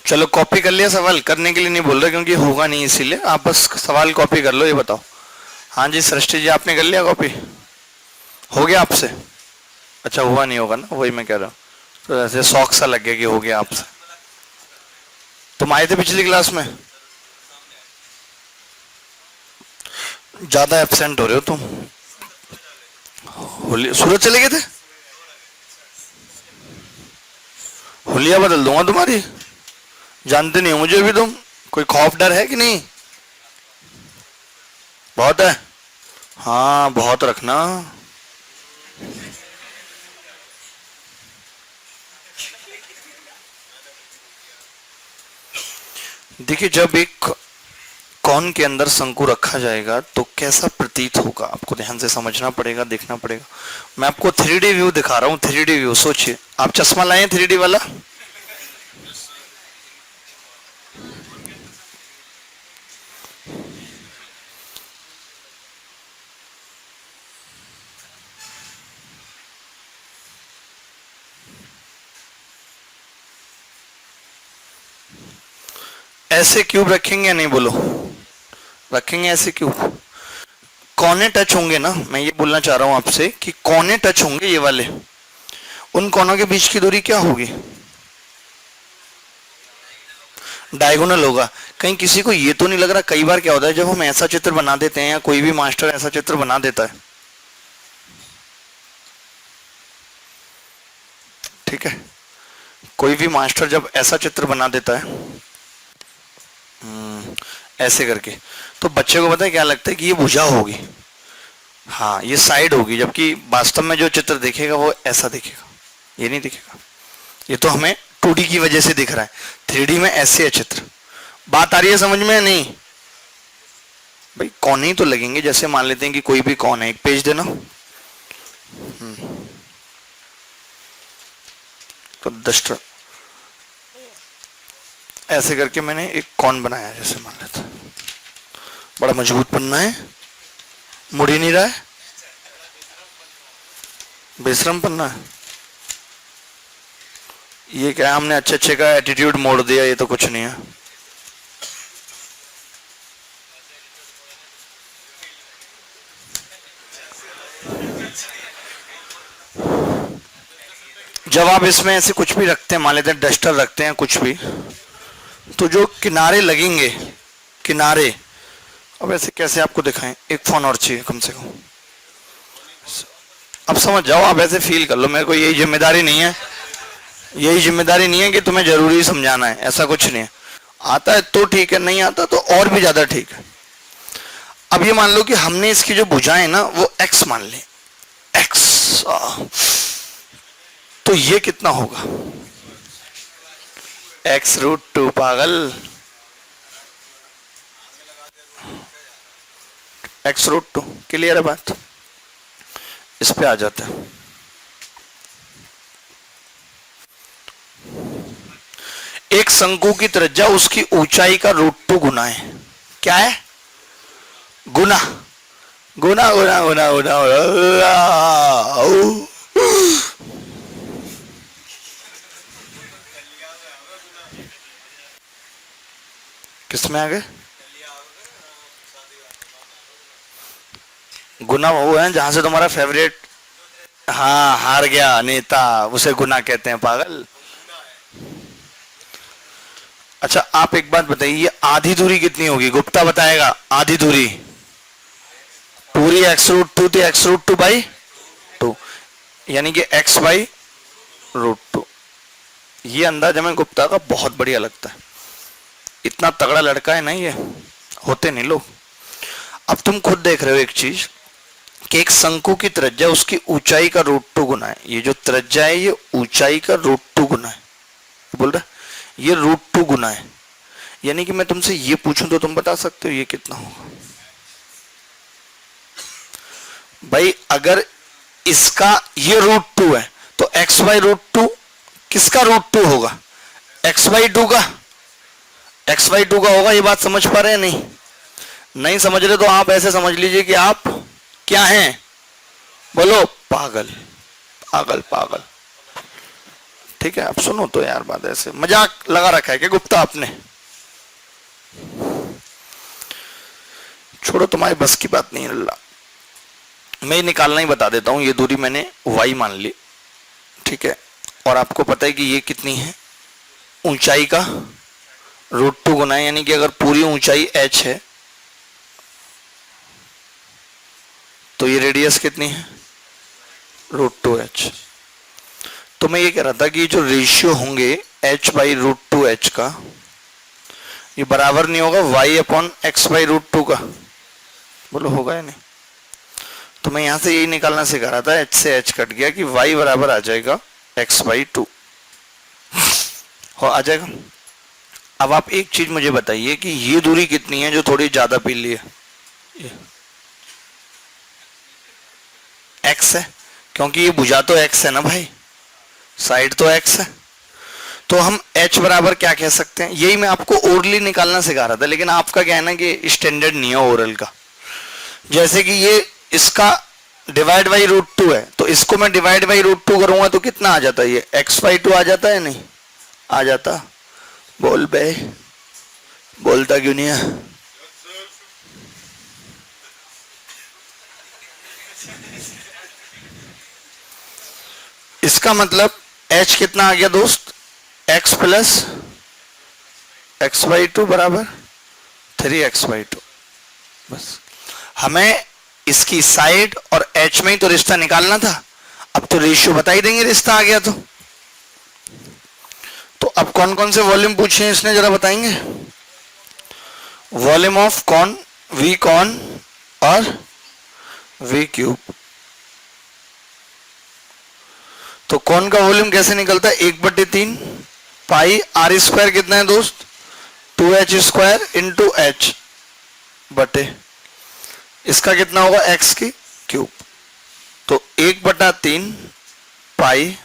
चलो कॉपी कर लिया सवाल, करने के लिए नहीं बोल रहे क्योंकि होगा नहीं, इसीलिए आप बस सवाल कॉपी कर लो। ये बताओ। हाँ जी सृष्टि जी, आपने कर लिया कॉपी? हो गया आपसे? अच्छा हुआ नहीं होगा ना, वही मैं कह रहा हूँ। तो ऐसे शौक सा लग गया कि हो गया आपसे। तुम आए थे पिछली क्लास में? ज्यादा एब्सेंट हो रहे हो तुम। सूरत चले गए थे? हुलिया बदल दूंगा तुम्हारी। जानते नहीं हो मुझे भी तुम। कोई खौफ डर है कि नहीं? बहुत है। हाँ बहुत रखना। देखिए जब एक कौन के अंदर शंकु रखा जाएगा तो कैसा प्रतीत होगा, आपको ध्यान से समझना पड़ेगा, देखना पड़ेगा। मैं आपको 3D व्यू दिखा रहा हूँ। 3D व्यू सोचिए, आप चश्मा लाए 3D वाला? ऐसे क्यूब रखेंगे या नहीं, बोलो? रखेंगे ऐसे क्यूब? कोने टच होंगे ना, मैं ये बोलना चाह रहा हूं आपसे कि कोने टच होंगे ये वाले। उन कोनों के बीच की दूरी क्या होगी? डायगोनल होगा। कहीं किसी को ये तो नहीं लग रहा, कई बार क्या होता है जब हम ऐसा चित्र बना देते हैं या कोई भी मास्टर ऐसा चित्र बना देता है, ठीक है, कोई भी मास्टर जब ऐसा चित्र बना देता है ऐसे करके, तो बच्चे को पता है क्या लगता है कि ये भुजा होगी, हाँ ये साइड होगी, जबकि वास्तव में जो चित्र दिखेगा वो ऐसा दिखेगा, ये नहीं दिखेगा। ये तो हमें 2D की वजह से दिख रहा है, 3D में ऐसे है चित्र। बात आ रही है समझ में? नहीं भाई, कौन ही तो लगेंगे। जैसे मान लेते हैं कि कोई भी कौन है, एक पेज देना। तो डस्टर ऐसे करके मैंने एक कौन बनाया, जैसे मान लेते हैं। बड़ा मजबूत बनना है, मुड़ ही नहीं रहा है, बेशरम बनना है। ये क्या है, हमने अच्छे अच्छे का एटीट्यूड मोड़ दिया, ये तो कुछ नहीं है। जब आप इसमें ऐसे कुछ भी रखते हैं, मान लेते हैं डस्टर रखते हैं कुछ भी, तो जो किनारे लगेंगे, किनारे, अब ऐसे कैसे आपको दिखाएं? एक फोन और चाहिए कम से कम। अब समझ जाओ, आप ऐसे फील कर लो, मेरे को यही जिम्मेदारी नहीं है, यही जिम्मेदारी नहीं है कि तुम्हें जरूरी समझाना है, ऐसा कुछ नहीं है। आता है तो ठीक है, नहीं आता तो और भी ज्यादा ठीक है। अब ये मान लो कि हमने इसकी जो भुजाएं ना वो x मान ले, x, तो ये कितना होगा? x√2। पागल, x√2। क्लियर है बात? इस पे आ जाता है। एक शंकु की त्रिज्या उसकी ऊंचाई का √2 गुना है। क्या है? गुना, गुना गुना गुना गुना, किसमें आ गए? गुना वो है जहां से तुम्हारा फेवरेट, हाँ हार गया नेता, उसे गुना कहते हैं पागल। अच्छा आप एक बात बताइए, आधी दूरी कितनी होगी? गुप्ता बताएगा। आधी दूरी पूरी x√2 थी, x√2/2, यानी कि x/√2। ये अंदाज हमें गुप्ता का बहुत बढ़िया लगता है। इतना तगड़ा लड़का है ना ये, होते नहीं लोग। अब तुम खुद देख रहे हो एक चीज कि एक शंकु की त्रिज्या उसकी ऊंचाई का √2 गुना है। ये जो त्रिज्या है ये ऊंचाई का √2 गुना है, बोल रहा ये √2 गुना है। यानी कि मैं तुमसे ये पूछूं तो तुम बता सकते हो ये कितना होगा? भाई अगर इसका ये √2 है तो x/√2 किसका √2 होगा? x/2 का, x/2 का होगा। ये बात समझ पा रहे हैं? नहीं नहीं समझ रहे तो आप ऐसे समझ लीजिए कि आप क्या हैं? बोलो, पागल, पागल पागल। ठीक है, अब सुनो तो यार, बात ऐसे मजाक लगा रखा है क्या गुप्ता आपने? छोड़ो, तुम्हारी बस की बात नहीं है अल्लाह। मैं निकालना ही बता देता हूं। ये दूरी मैंने y मान ली, ठीक है, और आपको पता है कि ये कितनी है, ऊंचाई का √2 गुना है, यानी कि अगर पूरी ऊंचाई h है तो ये रेडियस कितनी है, √2h। तो मैं ये कह रहा था कि जो रेशियो होंगे h/√2h का, ये बराबर नहीं होगा y/x/√2 का? बोलो होगा या नहीं? तो मैं यहां से यही निकालना सिखा रहा था, h से h कट गया कि y बराबर आ जाएगा x/2 हो आ जाएगा। अब आप एक चीज मुझे बताइए कि ये दूरी कितनी है जो थोड़ी ज्यादा पीली है? x है, क्योंकि ये भुजा तो x है ना भाई, साइड तो x है। तो हम h बराबर क्या कह सकते हैं, यही मैं आपको ओरली निकालना सिखा रहा था, लेकिन आपका क्या है ना कि स्टैंडर्ड नहीं है ओरल का। जैसे कि ये इसका डिवाइड बाई √2 है, तो इसको मैं डिवाइड बाई √2 करूंगा तो कितना आ जाता है, ये x/2 आ जाता है, नहीं आ जाता? बोल बे, बोलता क्यों नहीं है? इसका मतलब h कितना आ गया दोस्त, x प्लस x/2 बराबर 3x/2। बस हमें इसकी साइड और h में ही तो रिश्ता निकालना था। अब तो रेशियो बता ही देंगे, रिश्ता आ गया तो अब कौन कौन से वॉल्यूम पूछे हैं इसने, जरा बताएंगे? वॉल्यूम ऑफ कौन, v कौन और v³। तो कौन का वॉल्यूम कैसे निकलता है, 1/3 पाई r² कितना है दोस्त, 2h² इंटू h बटे इसका कितना होगा, x³। तो 1/3 पाई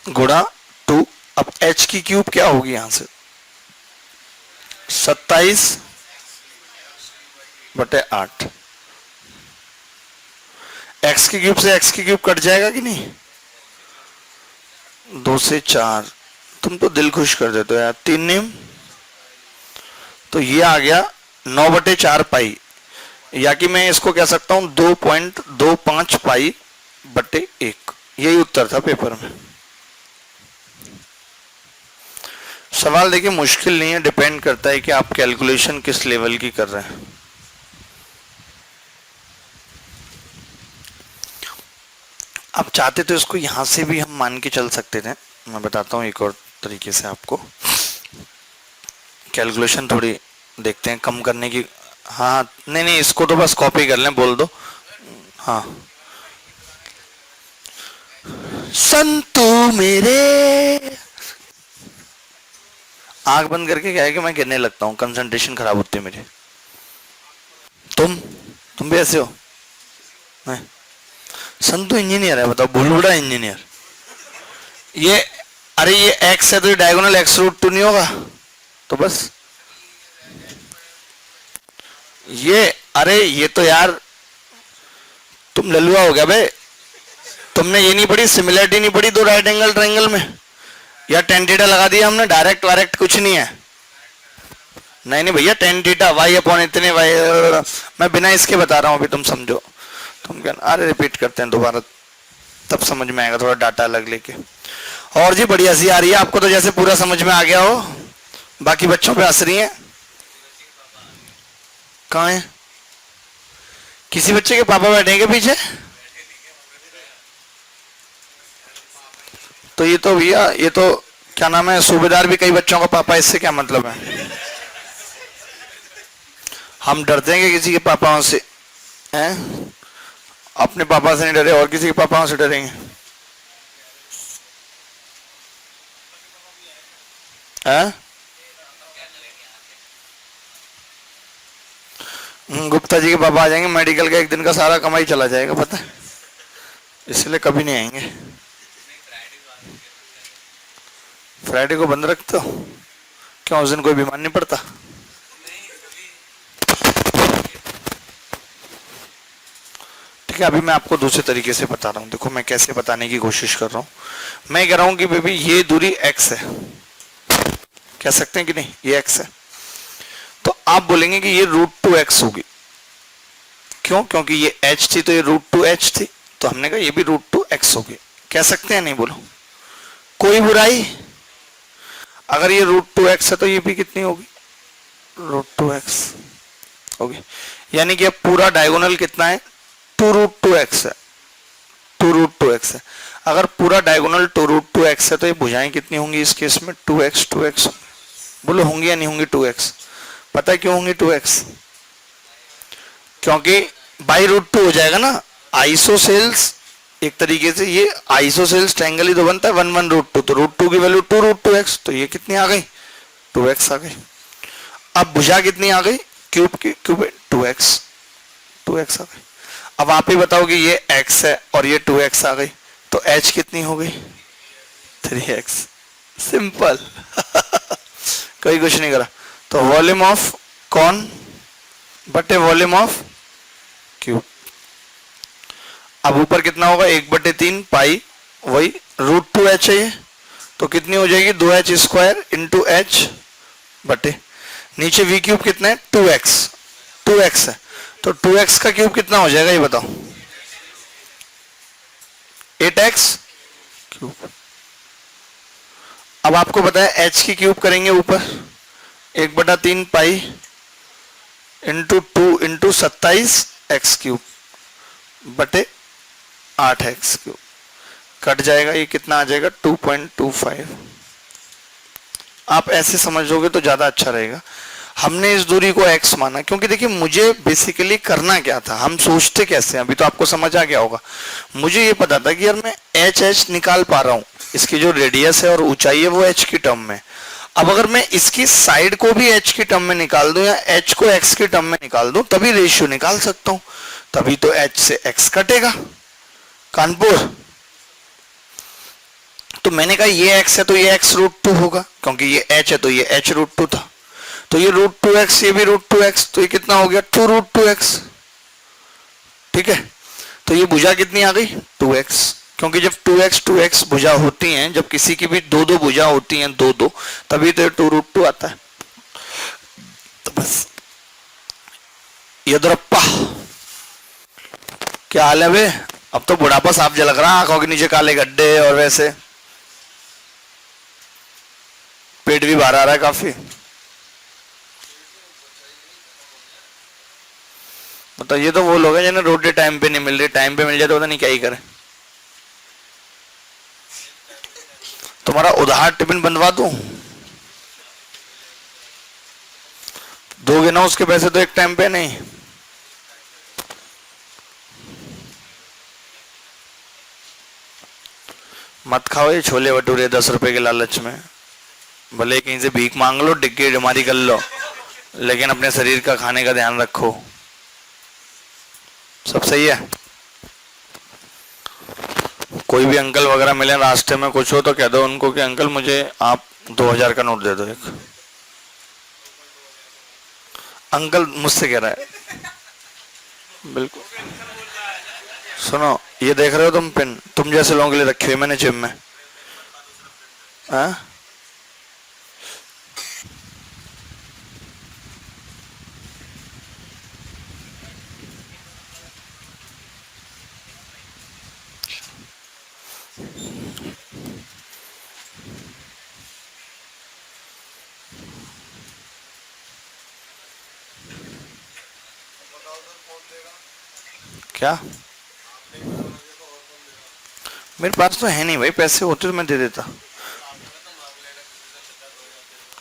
गुणा 2। अब h³ क्या होगी यहां से, 27/8। x³ से x³ कट जाएगा कि नहीं, 2 से 4। तुम तो दिल खुश कर देते हो यार, 3 नेम। तो ये आ गया 9/4 पाई, या कि मैं इसको कह सकता हूं 2.25 पाई बटे 1। यही उत्तर था पेपर में। सवाल देखिए मुश्किल नहीं है, डिपेंड करता है कि आप कैलकुलेशन किस लेवल की कर रहे हैं। आप चाहते तो इसको यहां से भी हम मान के चल सकते थे। मैं बताता हूं एक और तरीके से आपको, कैलकुलेशन थोड़ी देखते हैं कम करने की। हाँ नहीं, इसको तो बस कॉपी कर लें, बोल दो। हाँ, संतू मेरे, आंख बंद करके क्या है कि मैं गिरने लगता हूँ, कंसंट्रेशन खराब होती है मेरी। तुम भी ऐसे हो? नहीं, संतू इंजीनियर है, बताओ, भूलभुड़ा इंजीनियर। ये अरे ये x है तो ये डायगोनल x√2 नहीं होगा? तो बस ये, अरे ये तो यार तुम ललुआ हो गया बे, तुमने ये नहीं पढ़ी, सिमिलरिटी नहीं पढ़ी दो राइट एंगल ट्रायंगल में, या tan थीटा लगा दिया हमने, डायरेक्ट वायरेक्ट कुछ नहीं है। नहीं भैया, tan थीटा y/ इतने y, मैं बिना इसके बता रहा हूं, अभी तुम समझो। तुम क्या, अरे रिपीट करते हैं दोबारा, तब समझ में आएगा, थोड़ा डाटा अलग लेके। और जी बढ़िया सी आ रही है आपको तो, जैसे पूरा समझ में आ गया हो, बाकी बच्चों पे हंस रही है। कहाँ है? किसी बच्चे के पापा बैठेंगे पीछे? तो ये तो भैया, ये तो क्या नाम है, सूबेदार भी कई बच्चों का पापा, इससे क्या मतलब है? हम डरते हैं कि किसी के पापाओं से, हैं? अपने पापा से नहीं डरे और किसी के पापाओं से डरेंगे? हैं? गुप्ता जी के पापा आ जाएंगे, मेडिकल का एक दिन का सारा कमाई चला जाएगा, पता है, इसलिए कभी नहीं आएंगे। फ्राइडे को बंद रखते हो क्यों, उस दिन कोई बीमार नहीं पड़ता? ठीक है, अभी मैं आपको दूसरे तरीके से बता रहा हूँ। देखो मैं कैसे बताने की कोशिश कर रहा हूँ। मैं कह रहा हूँ कि बेबी ये दूरी x है, कह सकते हैं कि नहीं, ये x है। तो आप बोलेंगे कि ये √2x होगी। क्यों? क्योंकि ये h थी तो ये √2h थी, तो हमने कहा ये भी √2x होगी। कह सकते हैं नहीं? बोलो, कोई बुराई? अगर ये √2x है तो ये भी कितनी होगी? √2x होगी। यानी कि अब पूरा डायगोनल कितना है? 2√2x है, 2√2x है। अगर पूरा डायगोनल 2√2x है तो ये भुजाएं कितनी होंगी इस केस में? 2x 2x। बोलो होंगी या नहीं होंगी 2x? पता है क्यों होंगी 2x? क्योंकि बाई√2 हो जाएगा ना। आइसोसेल्स एक तरीके से, ये आइसोसेल्स ट्रायंगल ही तो बनता है 1 1 √2, तो √2 की वैल्यू 2√2x, तो ये कितनी आ गई? 2x आ गई। अब भुजा कितनी आ गई? क्यूब की क्यूब 2x, 2x आ गई। अब आप ही बताओ कि ये x है और ये 2x आ गई, तो h कितनी हो गई? 3x। सिंपल। कोई कुछ नहीं करा। तो वॉल्यूम ऑफ कौन बटे वॉल्यूम ऑफ क्यूब। अब ऊपर कितना होगा? 1/3 पाई, वही √2h है ये, तो कितनी हो जाएगी? 2h² इंटू h बटे नीचे v क्यूब कितना है? 2x, 2x है, तो 2x का क्यूब कितना हो जाएगा ये बताओ? 8x cube. अब आपको पता है h की क्यूब करेंगे ऊपर 1/3 pi into 2 into 27x cube बटे 8x क्यूब, कट जाएगा, ये कितना आ जाएगा? 2.25। आप ऐसे समझोगे तो ज्यादा अच्छा रहेगा। हमने इस दूरी को x माना क्योंकि देखिए मुझे बेसिकली करना क्या था, हम सोचते कैसे हैं अभी तो आपको समझ आ गया होगा। मुझे ये पता था कि यार मैं h निकाल पा रहा हूं, इसकी जो रेडियस है और ऊंचाई है वो h की टर्म में। अब अगर मैं इसकी साइड को भी h की टर्म में निकाल दूं या h को x की टर्म में निकाल दूं तभी रेशियो निकाल सकता हूं, तभी तो h से x कटेगा। कानपुर, तो मैंने कहा ये x है तो ये x √2 होगा, क्योंकि ये h है तो ये h √2 था, तो ये √2x, ये भी √2x, तो ये कितना हो गया? 2√2x। ठीक है, तो ये भुजा कितनी आ गई? 2x, क्योंकि जब 2x 2x भुजा होती हैं, जब किसी की भी दो दो भुजा होती हैं, दो दो, तभी तो ये 2√2 आता है। तो बस येदुरप्पा, क्या हाल है बे? अब तो बुढ़ापा साफ झलक रहा, आंखों के नीचे काले गड्ढे, और वैसे पेट भी बाहर आ रहा है काफी। मतलब ये तो वो लोग हैं जिन्हें रोटी टाइम पे नहीं मिल रही, टाइम पे मिल जाए तो पता नहीं क्या ही करे। तुम्हारा उधार टिफिन बनवा दूं? दोगे ना उसके पैसे तो एक टाइम पे नहीं। मत खाओ ये छोले भटूरे 10 रुपए के लालच में, भले कहीं से भीख मांग लो, डिग्गी डिमारी कर लो, लेकिन अपने शरीर का खाने का ध्यान रखो। सब सही है? कोई भी अंकल वगैरह मिले रास्ते में कुछ हो तो कह दो उनको कि अंकल मुझे आप 2000 का नोट दे दो एक। अंकल मुझसे कह रहा है। बिल्कुल। सुनो, ये देख रहे हो तुम पिन, तुम जैसे लोगों के लिए रखी हुई मैंने जिम में। हाँ, क्या? मेरे पास तो है नहीं भाई, पैसे होते तो मैं दे देता।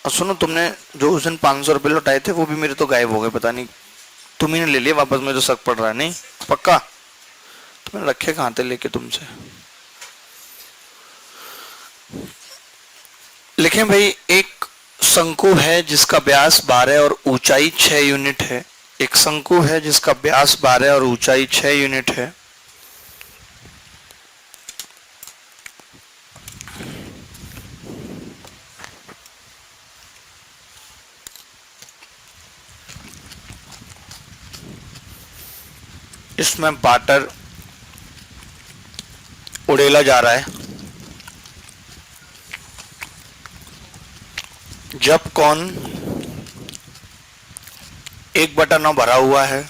और सुनो, तुमने जो उस दिन 500 रुपये लौटाए थे वो भी मेरे तो गायब हो गए, पता नहीं तुम ही ने ले लिए वापस, मुझे तो शक पड़ रहा है। नहीं पक्का? तुमने रखे कहाँ थे लेके तुमसे? लिखें भाई, एक शंकु है जिसका व्यास 12 और ऊंचाई 6 यूनिट है। एक शंकु है जिसका व्यास 12 और ऊंचाई 6 यूनिट है। इसमें वाटर उड़ेला जा रहा है। जब कौन 1/9 भरा हुआ है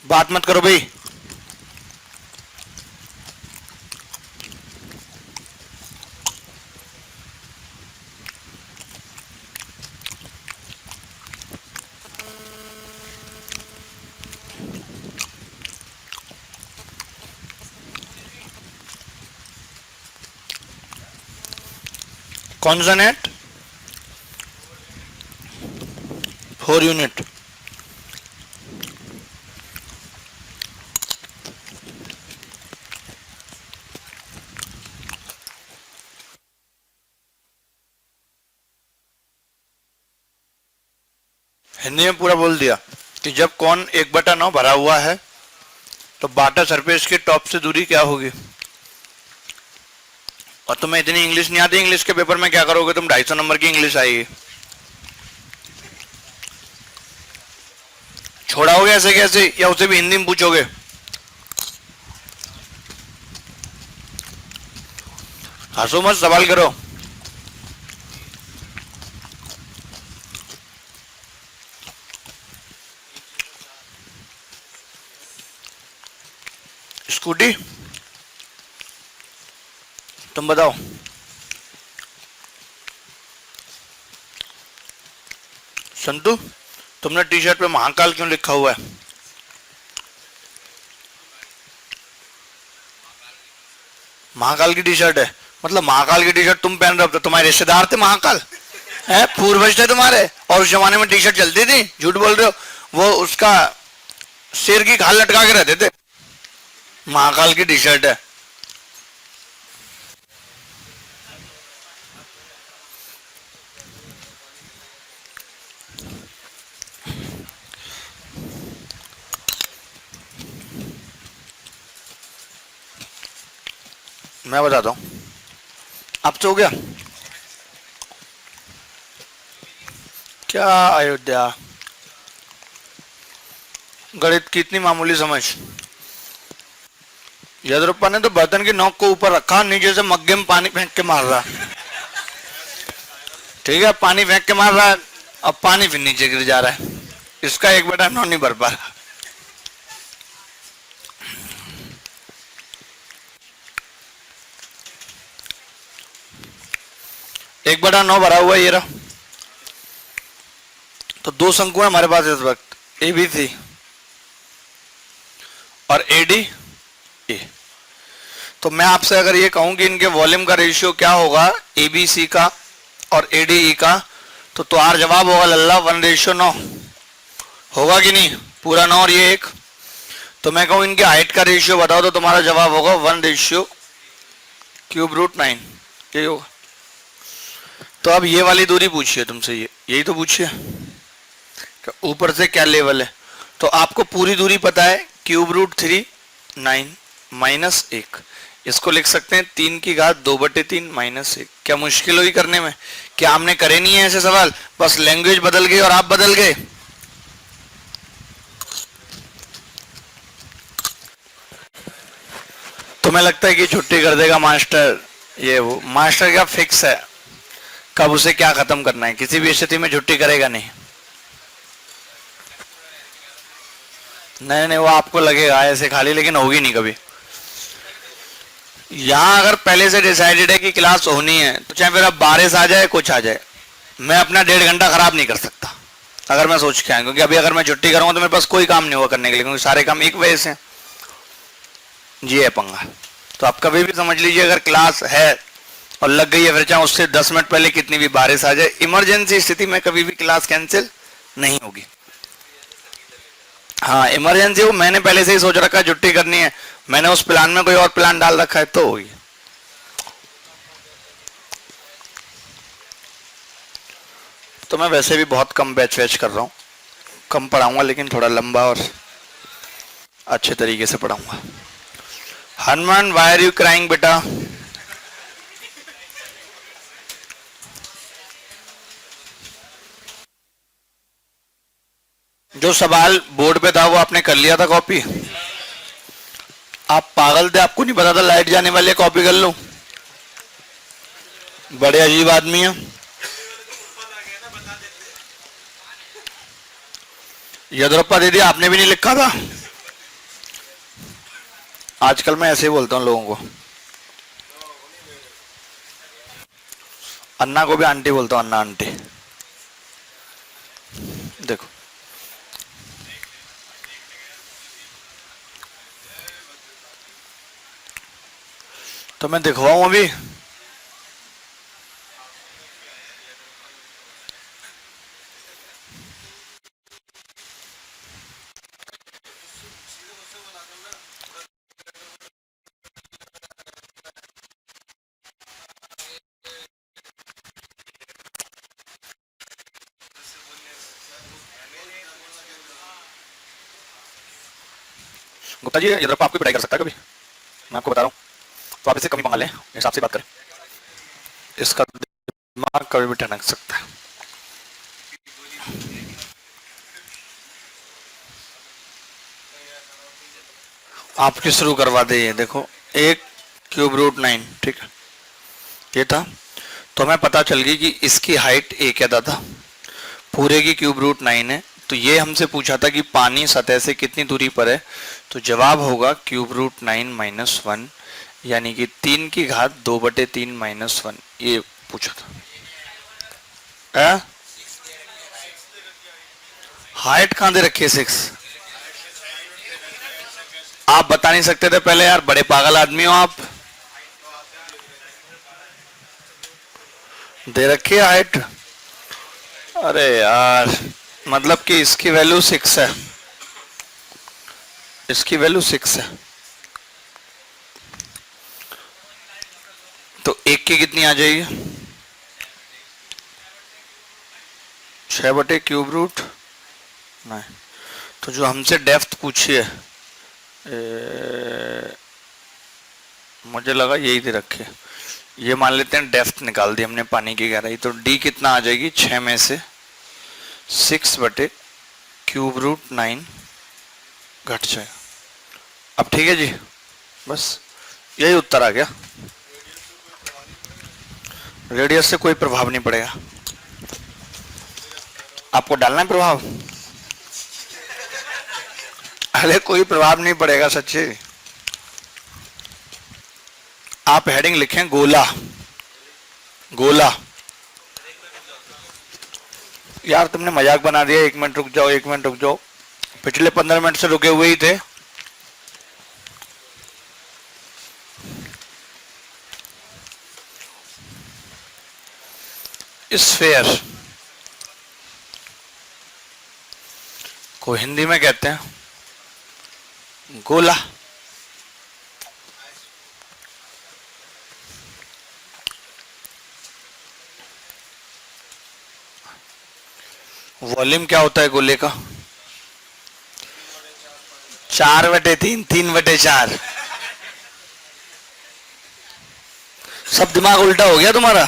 बात मत करो भाई। कौन सा नेट? 4 यूनिट। हिंदी में पूरा बोल दिया कि जब कौन 1/9 भरा हुआ है तो बाटा सरफेस के टॉप से दूरी क्या होगी। और तुम्हें इतनी इंग्लिश नहीं आती, इंग्लिश के पेपर में क्या करोगे तुम? 250 नंबर की इंग्लिश आएगी। छोड़ाओगे ऐसे कैसे, या उसे भी हिंदी में पूछोगे? हंसो मत, सवाल करो। स्कूटी, तुम बताओ। संतु, तुमने टी शर्ट पे महाकाल क्यों लिखा हुआ है? महाकाल की टी शर्ट है, मतलब महाकाल की टी शर्ट तुम पहन रहे हो तो तुम्हारे रिश्तेदार थे महाकाल है, पूर्वज थे तुम्हारे, और उस जमाने में टी शर्ट चलती थी? झूठ बोल रहे हो। वो उसका शेर की खाल लटका के रहते थे। महाकाल की टी शर्ट है। मैं बताता हूं, अब तो हो गया क्या? अयोध्या गणित की इतनी मामूली समझ। यद्रप्पा ने तो बर्तन की नोक को ऊपर रखा, नीचे से मग्गे में पानी फेंक के मार रहा। ठीक है, पानी फेंक के मार रहा है, अब पानी फिर नीचे गिर जा रहा है। इसका 1/9 नहीं भर पा रहा। एक बटा 9 भरा हुआ ये रहा। तो दो शंकु है हमारे पास इस वक्त, ए बी सी और ए डी ए। तो मैं आपसे अगर ये कहूं कि इनके वॉल्यूम का रेशियो क्या होगा, ए बी सी का और ए डी ई का, तो तुम्हारा जवाब होगा लल्ला 1:9 होगा कि नहीं? पूरा 9 और ये 1। तो मैं कहूं इनके हाइट का रेशियो बताओ, तो तुम्हारा जवाब होगा 1/√9। यही होगा। तो अब ये वाली दूरी पूछिए तुमसे, ये यही तो पूछिए, ऊपर से क्या लेवल है। तो आपको पूरी दूरी पता है, √3 माइनस 1। इसको लिख सकते हैं 3 की घात 2/3 माइनस 1। क्या मुश्किल हुई करने में? क्या हमने करे नहीं है ऐसे सवाल? बस लैंग्वेज बदल गई और आप बदल गए। तुम्हें लगता है कि छुट्टी कर देगा मास्टर? ये वो मास्टर क्या फिक्स है, कब उसे क्या खत्म करना है, किसी भी स्थिति में छुट्टी करेगा नहीं। नहीं नहीं, वो आपको लगेगा ऐसे खाली, लेकिन होगी नहीं कभी। यहां अगर पहले से डिसाइडेड है कि क्लास होनी है, तो चाहे फिर अब बारिश आ जाए कुछ आ जाए, मैं अपना 1.5 घंटा खराब नहीं कर सकता अगर मैं सोच के आया। क्योंकि अभी अगर मैं छुट्टी करूंगा तो मेरे पास कोई काम नहीं होगा करने के लिए, क्योंकि सारे काम एक वजह से। जी है पंगा। तो आप कभी भी समझ लीजिए, अगर क्लास है और लग गई है, फिर चाहे उससे 10 मिनट पहले कितनी भी बारिश आ जाए, इमरजेंसी स्थिति में कभी भी क्लास कैंसिल नहीं होगी। हाँ, इमरजेंसी हो, मैंने पहले से ही सोच रखा है छुट्टी करनी है, मैंने उस प्लान में कोई और प्लान डाल रखा है तो होगी। तो मैं वैसे भी बहुत कम बैच वैच कर रहा हूँ, कम पढ़ाऊंगा लेकिन थोड़ा लंबा और अच्छे तरीके से पढ़ाऊंगा। Hanuman why are you crying बेटा? जो सवाल बोर्ड पे था वो आपने कर लिया था कॉपी? आप पागल थे, आपको नहीं पता था लाइट जाने वाली है, कॉपी कर लो। बड़े अजीब आदमी है। यद्रप्पा दीदी आपने भी नहीं लिखा था? आजकल मैं ऐसे ही बोलता हूँ लोगों को। अन्ना को भी आंटी बोलता हूँ, अन्ना आंटी। देखो तो मैं दिखवाऊं अभी। गुप्ता जी यद्रप्पा आपकी पिटाई कर सकता है कभी, मैं आपको बता रहा हूँ। तो आप इससे कमी मंगा लें, हिसाब से बात करें। इसका दिमाग कभी भी ठनक सकता है। आपकी शुरू करवा दे ये देखो, एक क्यूब रूट 9, ठीक है ये था। तो हमें पता चल गई कि इसकी हाइट ए क्या था, पूरे की क्यूब रूट 9 है। तो ये हमसे पूछा था कि पानी सतह से कितनी दूरी पर है, तो जवाब होगा क्यूब रूट 9 माइनस 1, यानी कि 3 की घात 2/3 माइनस 1, ये पूछा था। हाइट कहां दे रखी है 6? आप बता नहीं सकते थे पहले यार, बड़े पागल आदमी हो आप। दे रखी है हाइट? अरे यार, मतलब कि इसकी वैल्यू 6 है, इसकी वैल्यू 6 है। तो एक की कितनी आ जाएगी? 6/क्यूब रूट 9। तो जो हमसे डेप्थ पूछी है, मुझे लगा यही दे रखे, ये मान लेते हैं डेप्थ निकाल दी हमने पानी की गहराई। तो डी कितना आ जाएगी? 6 में से 6/क्यूब रूट 9 घट जाएगा। अब ठीक है जी, बस यही उत्तर आ गया। रेडियस से कोई प्रभाव नहीं पड़ेगा। आपको डालना है प्रभाव? अरे कोई प्रभाव नहीं पड़ेगा सच्ची। आप हेडिंग लिखें गोला, गोला। यार तुमने मजाक बना दिया। 1 मिनट रुक जाओ, 1 मिनट रुक जाओ, पिछले 15 मिनट से रुके हुए ही थे। स्फेयर को हिंदी में कहते हैं गोला। वॉल्यूम क्या होता है गोले का? 4/3, 3/4। सब दिमाग उल्टा हो गया तुम्हारा।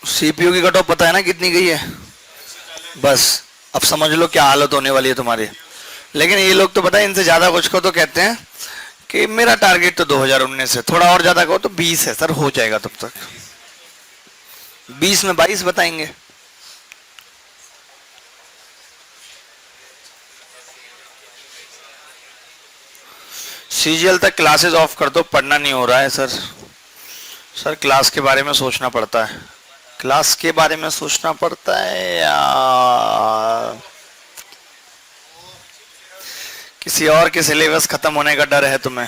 सीपीयू की कट ऑफ पता है ना कितनी गई है? बस अब समझ लो क्या हालत होने वाली है तुम्हारी। लेकिन ये लोग तो पता है, इनसे ज्यादा कुछ को तो कहते हैं कि मेरा टारगेट तो 2019 है, थोड़ा और ज्यादा कहो तो 20 है सर, हो जाएगा तब तक। 20 में 22 बताएंगे। सीजीएल तक क्लासेस ऑफ कर दो, पढ़ना नहीं हो रहा है सर। सर क्लास के बारे में सोचना पड़ता है, क्लास के बारे में सोचना पड़ता है यार। किसी और के सिलेबस खत्म होने का डर है तुम्हें?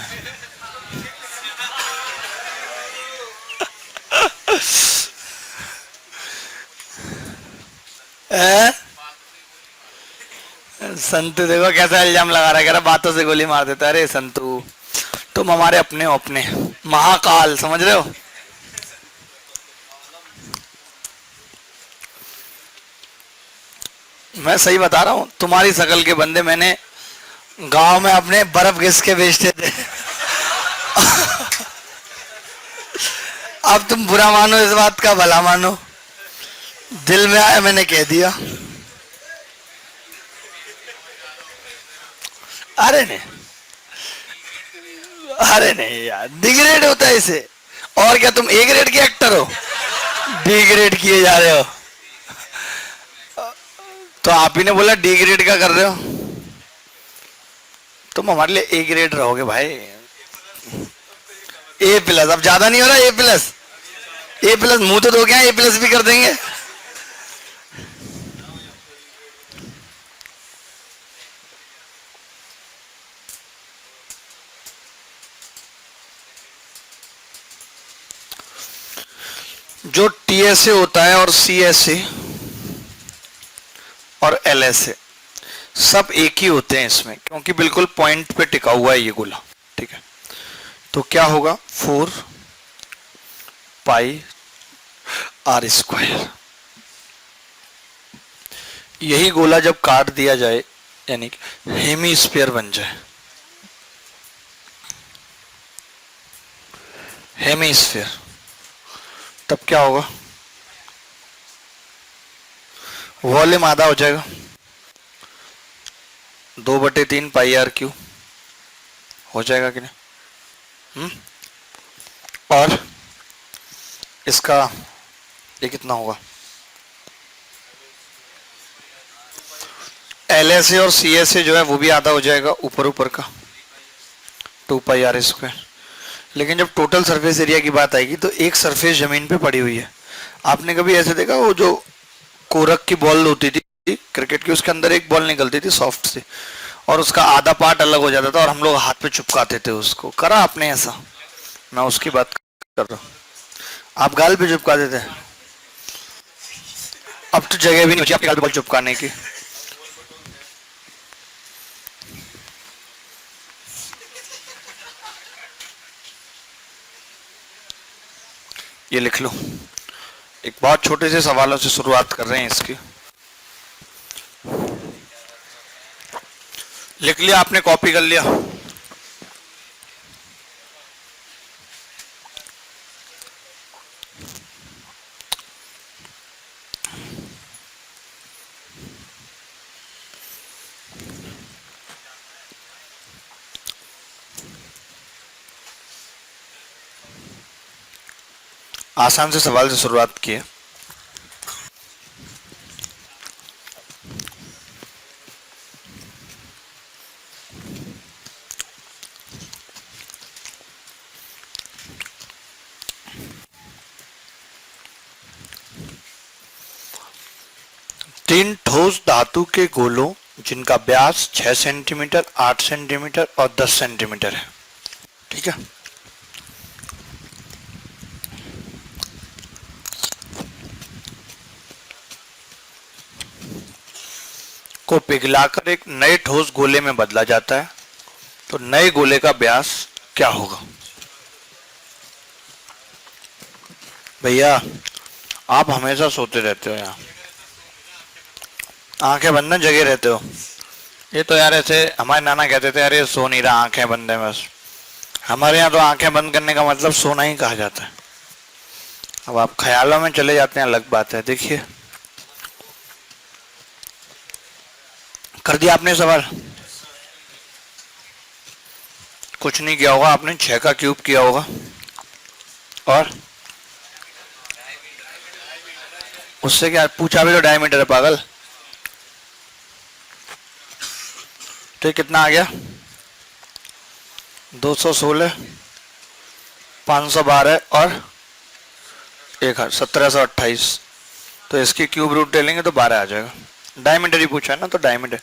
संतू देखो कैसा इल्जाम लगा रहा है, कह रहा बातों से गोली मार देता है। अरे संतू, तुम हमारे अपने हो, अपने महाकाल, समझ रहे हो। मैं सही बता रहा हूं, तुम्हारी शकल के बंदे मैंने गांव में अपने बर्फ घिस के बेचते थे। अब तुम बुरा मानो इस बात का, भला मानो। दिल में आया मैंने कह दिया। अरे नहीं, अरे नहीं यार, डी ग्रेड होता है इसे। और क्या तुम ए ग्रेड के एक्टर हो, डी ग्रेड किए जा रहे हो। तो आप ही ने बोला डी ग्रेड का कर रहे हो, तुम हमारे लिए ए ग्रेड रहोगे भाई। ए प्लस, अब ज्यादा नहीं हो रहा, ए प्लस, ए प्लस मुंह तो दो, क्या ए प्लस भी कर देंगे। जो टीएसए होता है और सीएसए और एलएसए सब एक ही होते हैं इसमें, क्योंकि बिल्कुल पॉइंट पे टिका हुआ है ये गोला। ठीक है, तो क्या होगा 4 पाई आर स्क्वायर। यही गोला जब काट दिया जाए, यानी कि हेमीस्फीयर बन जाए, हेमीस्फीयर, तब क्या होगा, वॉल्यूम आधा हो जाएगा, 2/3 पाई आर क्यू हो जाएगा कि नहीं। और इसका ये कितना होगा, एलएसए और सीएसए जो है वो भी आधा हो जाएगा, ऊपर ऊपर का 2 पाई आर स्क्वायर। लेकिन जब टोटल सरफेस एरिया की बात आएगी तो एक सरफेस जमीन पे पड़ी हुई है। आपने कभी ऐसे देखा, वो जो कोरक की बॉल होती थी क्रिकेट की, उसके अंदर एक बॉल निकलती थी सॉफ्ट से, और उसका आधा पार्ट अलग हो जाता था और हम लोग हाथ पे चिपकाते थे उसको, करा आपने ऐसा? मैं उसकी बात कर रहा हूँ। आप गाल पे चिपका देते, अब तो जगह भी नहीं होती आपके गाल पे बॉल चिपकाने की। ये लिख लो, एक बहुत छोटे से सवालों से शुरुआत कर रहे हैं इसकी। लिख लिया आपने, कॉपी कर लिया? आसान से सवाल से शुरुआत किए। तीन ठोस धातु के गोलों जिनका व्यास 6 सेंटीमीटर, 8 सेंटीमीटर और 10 सेंटीमीटर है, ठीक है, को पिघलाकर एक नए ठोस गोले में बदला जाता है, तो नए गोले का व्यास क्या होगा? भैया आप हमेशा सोते रहते हो यहाँ, आंखें बंद जगे रहते हो। ये तो यार ऐसे हमारे नाना कहते थे, अरे सो नहीं रहा, आंखें बंद है बस। हमारे यहाँ तो आंखें बंद करने का मतलब सोना ही कहा जाता है। अब आप ख्यालों में चले जाते हैं, अलग बात है। देखिए, कर दिया आपने सवाल? कुछ नहीं किया होगा आपने, 6 का क्यूब किया होगा, और उससे क्या पूछा भी तो डायमीटर है पागल। तो ये कितना आ गया, 216, 512 और 1728। तो इसकी क्यूब रूट ले लेंगे तो 12 आ जाएगा। डायमीटर ही पूछा है ना, तो डायमीटर।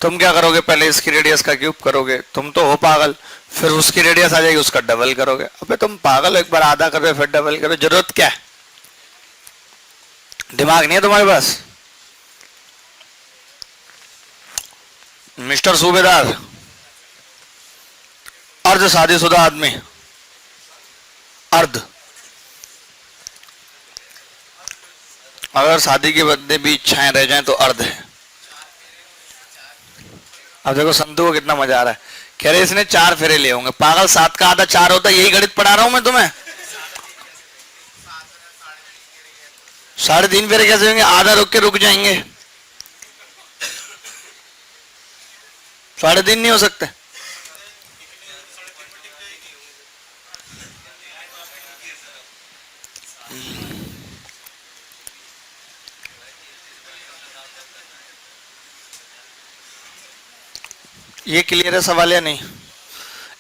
तुम क्या करोगे, पहले इसकी रेडियस का क्यूब करोगे, तुम तो हो पागल, फिर उसकी रेडियस आ जाएगी, उसका डबल करोगे। अबे तुम पागल हो, एक बार आधा कर रहे हो फिर डबल करो, जरूरत क्या है? दिमाग नहीं है तुम्हारे पास? मिस्टर सूबेदार, अर्ध शादीशुदा आदमी, अर्ध, अगर शादी के बदले भी इच्छाएं रह जाएं तो अर्ध है। अब देखो संतु को कितना मजा आ रहा है, कह रहे इसने 4 फेरे लिए होंगे। पागल, 7 का आधा 4 होता है, यही गणित पढ़ा रहा हूं मैं तुम्हें। 3.5 फेरे कैसे होंगे? आधा रुक के रुक जाएंगे, 3.5 नहीं हो सकते। ये क्लियर है सवाल या नहीं?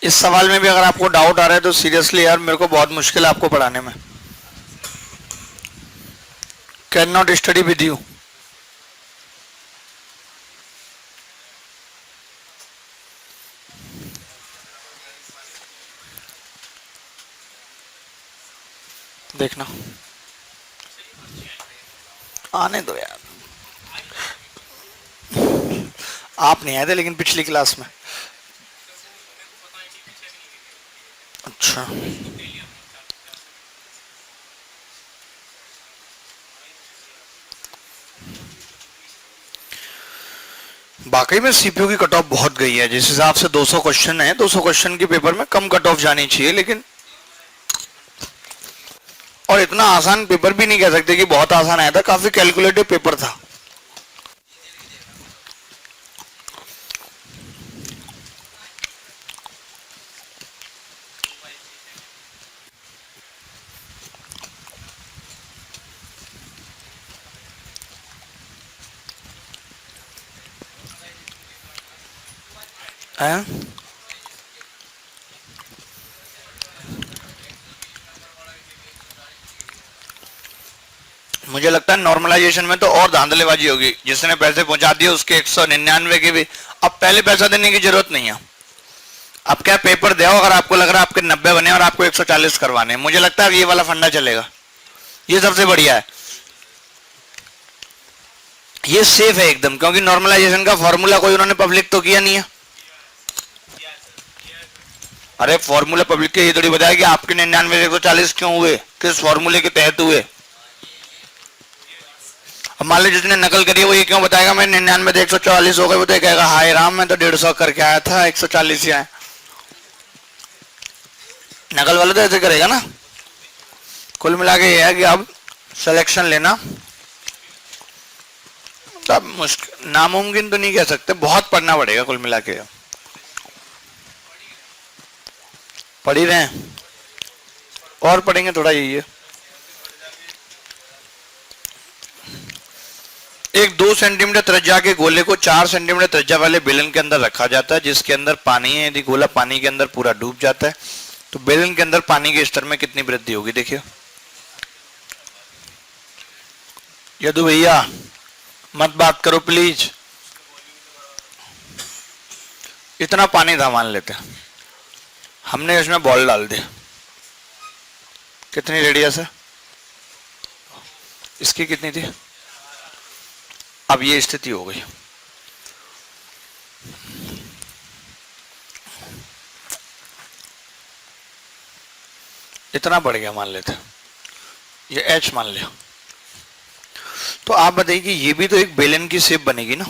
इस सवाल में भी अगर आपको डाउट आ रहा है तो सीरियसली यार मेरे को बहुत मुश्किल है आपको पढ़ाने में। Can not study with you. देखना, आने दो यार, आप नहीं आए थे लेकिन पिछली क्लास में। अच्छा, वाकई में सीपीयू की कट ऑफ बहुत गई है। जिस हिसाब से 200 क्वेश्चन है, 200 क्वेश्चन के पेपर में कम कट ऑफ जानी चाहिए, लेकिन और इतना आसान पेपर भी नहीं कह सकते कि बहुत आसान आया था, काफी कैलकुलेटिव पेपर था। है? मुझे लगता है नॉर्मलाइजेशन में तो और धांधलेबाजी होगी। जिसने पैसे पहुंचा दिए उसके 199 के भी अब पहले पैसा देने की जरूरत नहीं है। अब क्या पेपर दो, अगर आपको लग रहा है आपके 90 बने और आपको 140 करवाने, मुझे लगता है ये वाला फंडा चलेगा, ये सबसे बढ़िया है, ये सेफ है एकदम, क्योंकि नॉर्मलाइजेशन का फॉर्मूला कोई उन्होंने पब्लिक तो किया नहीं है। अरे फॉर्मूला पब्लिक के ये थोड़ी बताया कि आपके 99 से 140 क्यों हुए, किस फॉर्मूले के तहत हुए। अब मान लो जिसने नकल करी है वो ये क्यों बताएगा मैं 99 से 140 हो गए, वो तो कहेगा हाय राम मैं तो 150 करके आया था, 140 ही आया। नकल वाला तो ऐसे करेगा ना। कुल मिला के ये है कि अब सिलेक्शन लेना तब मुश्किल, नामुमकिन तो नहीं कह सकते, बहुत पढ़ना पड़ेगा कुल मिला के। पढ़ ही रहे हैं और पढ़ेंगे थोड़ा, यही है। एक 2 सेंटीमीटर त्रिज्या के गोले को 4 सेंटीमीटर त्रिज्या वाले बेलन के अंदर रखा जाता है, जिसके अंदर पानी है। यदि गोला पानी के अंदर पूरा डूब जाता है तो बेलन के अंदर पानी के स्तर में कितनी वृद्धि होगी? देखिए यदु भैया मत बात करो प्लीज। इतना पानी था मान लेते हैं, हमने इसमें बॉल डाल दी, कितनी रेडियस है इसकी, कितनी थी? अब ये स्थिति हो गई, इतना बढ़ गया मान लेते हैं, ये h मान लिया। तो आप बताइए कि ये भी तो एक बेलन की शेप बनेगी ना,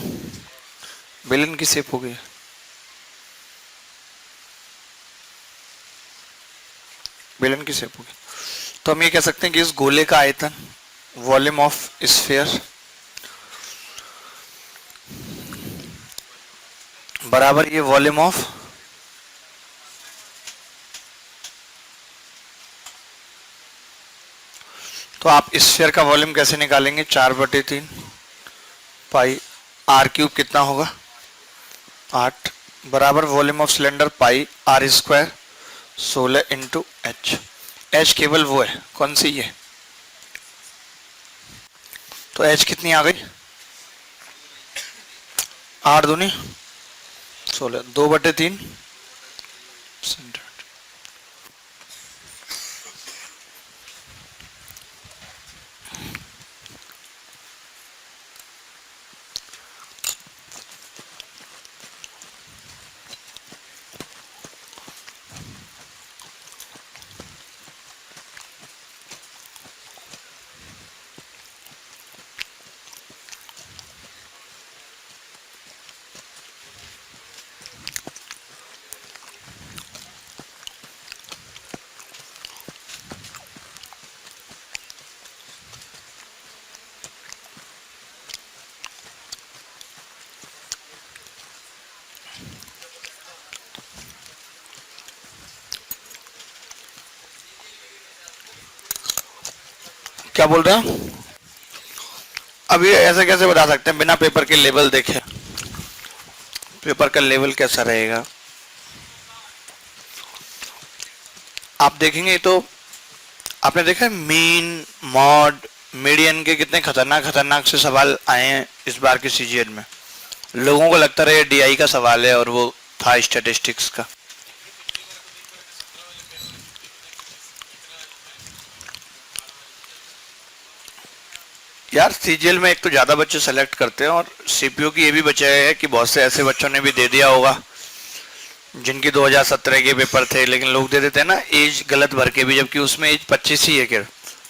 बेलन की शेप हो गई, बेलन की शेप होगी। तो हम ये कह सकते हैं कि इस गोले का आयतन, वॉल्यूम ऑफ स्फीयर, बराबर ये वॉल्यूम ऑफ तो आप स्फीयर का वॉल्यूम कैसे निकालेंगे? 4/3 पाई आर क्यूब कितना होगा? 8 बराबर volume of cylinder pi r square 16 into h. H केवल वो है, कौन सी? ये। तो एच कितनी आ गई? 8 दूनी 16, 2/3 क्या बोल रहे हैं? अभी ऐसे कैसे बता सकते हैं बिना पेपर के लेवल देखे? पेपर का लेवल कैसा रहेगा आप देखेंगे तो। आपने देखा है मीन मॉड मीडियन के कितने खतरनाक खतरनाक से सवाल आए हैं इस बार के सीजीएल में। लोगों को लगता रहा डीआई का सवाल है और वो था स्टैटिस्टिक्स का। यार सीजीएल में एक तो ज्यादा बच्चे सेलेक्ट करते हैं और सीपीयू की ये भी बचा है कि बहुत से ऐसे बच्चों ने भी दे दिया होगा जिनकी 2017 के पेपर थे, लेकिन लोग दे देते हैं ना एज गलत भर के भी, जबकि उसमें एज 25 ही है। क्या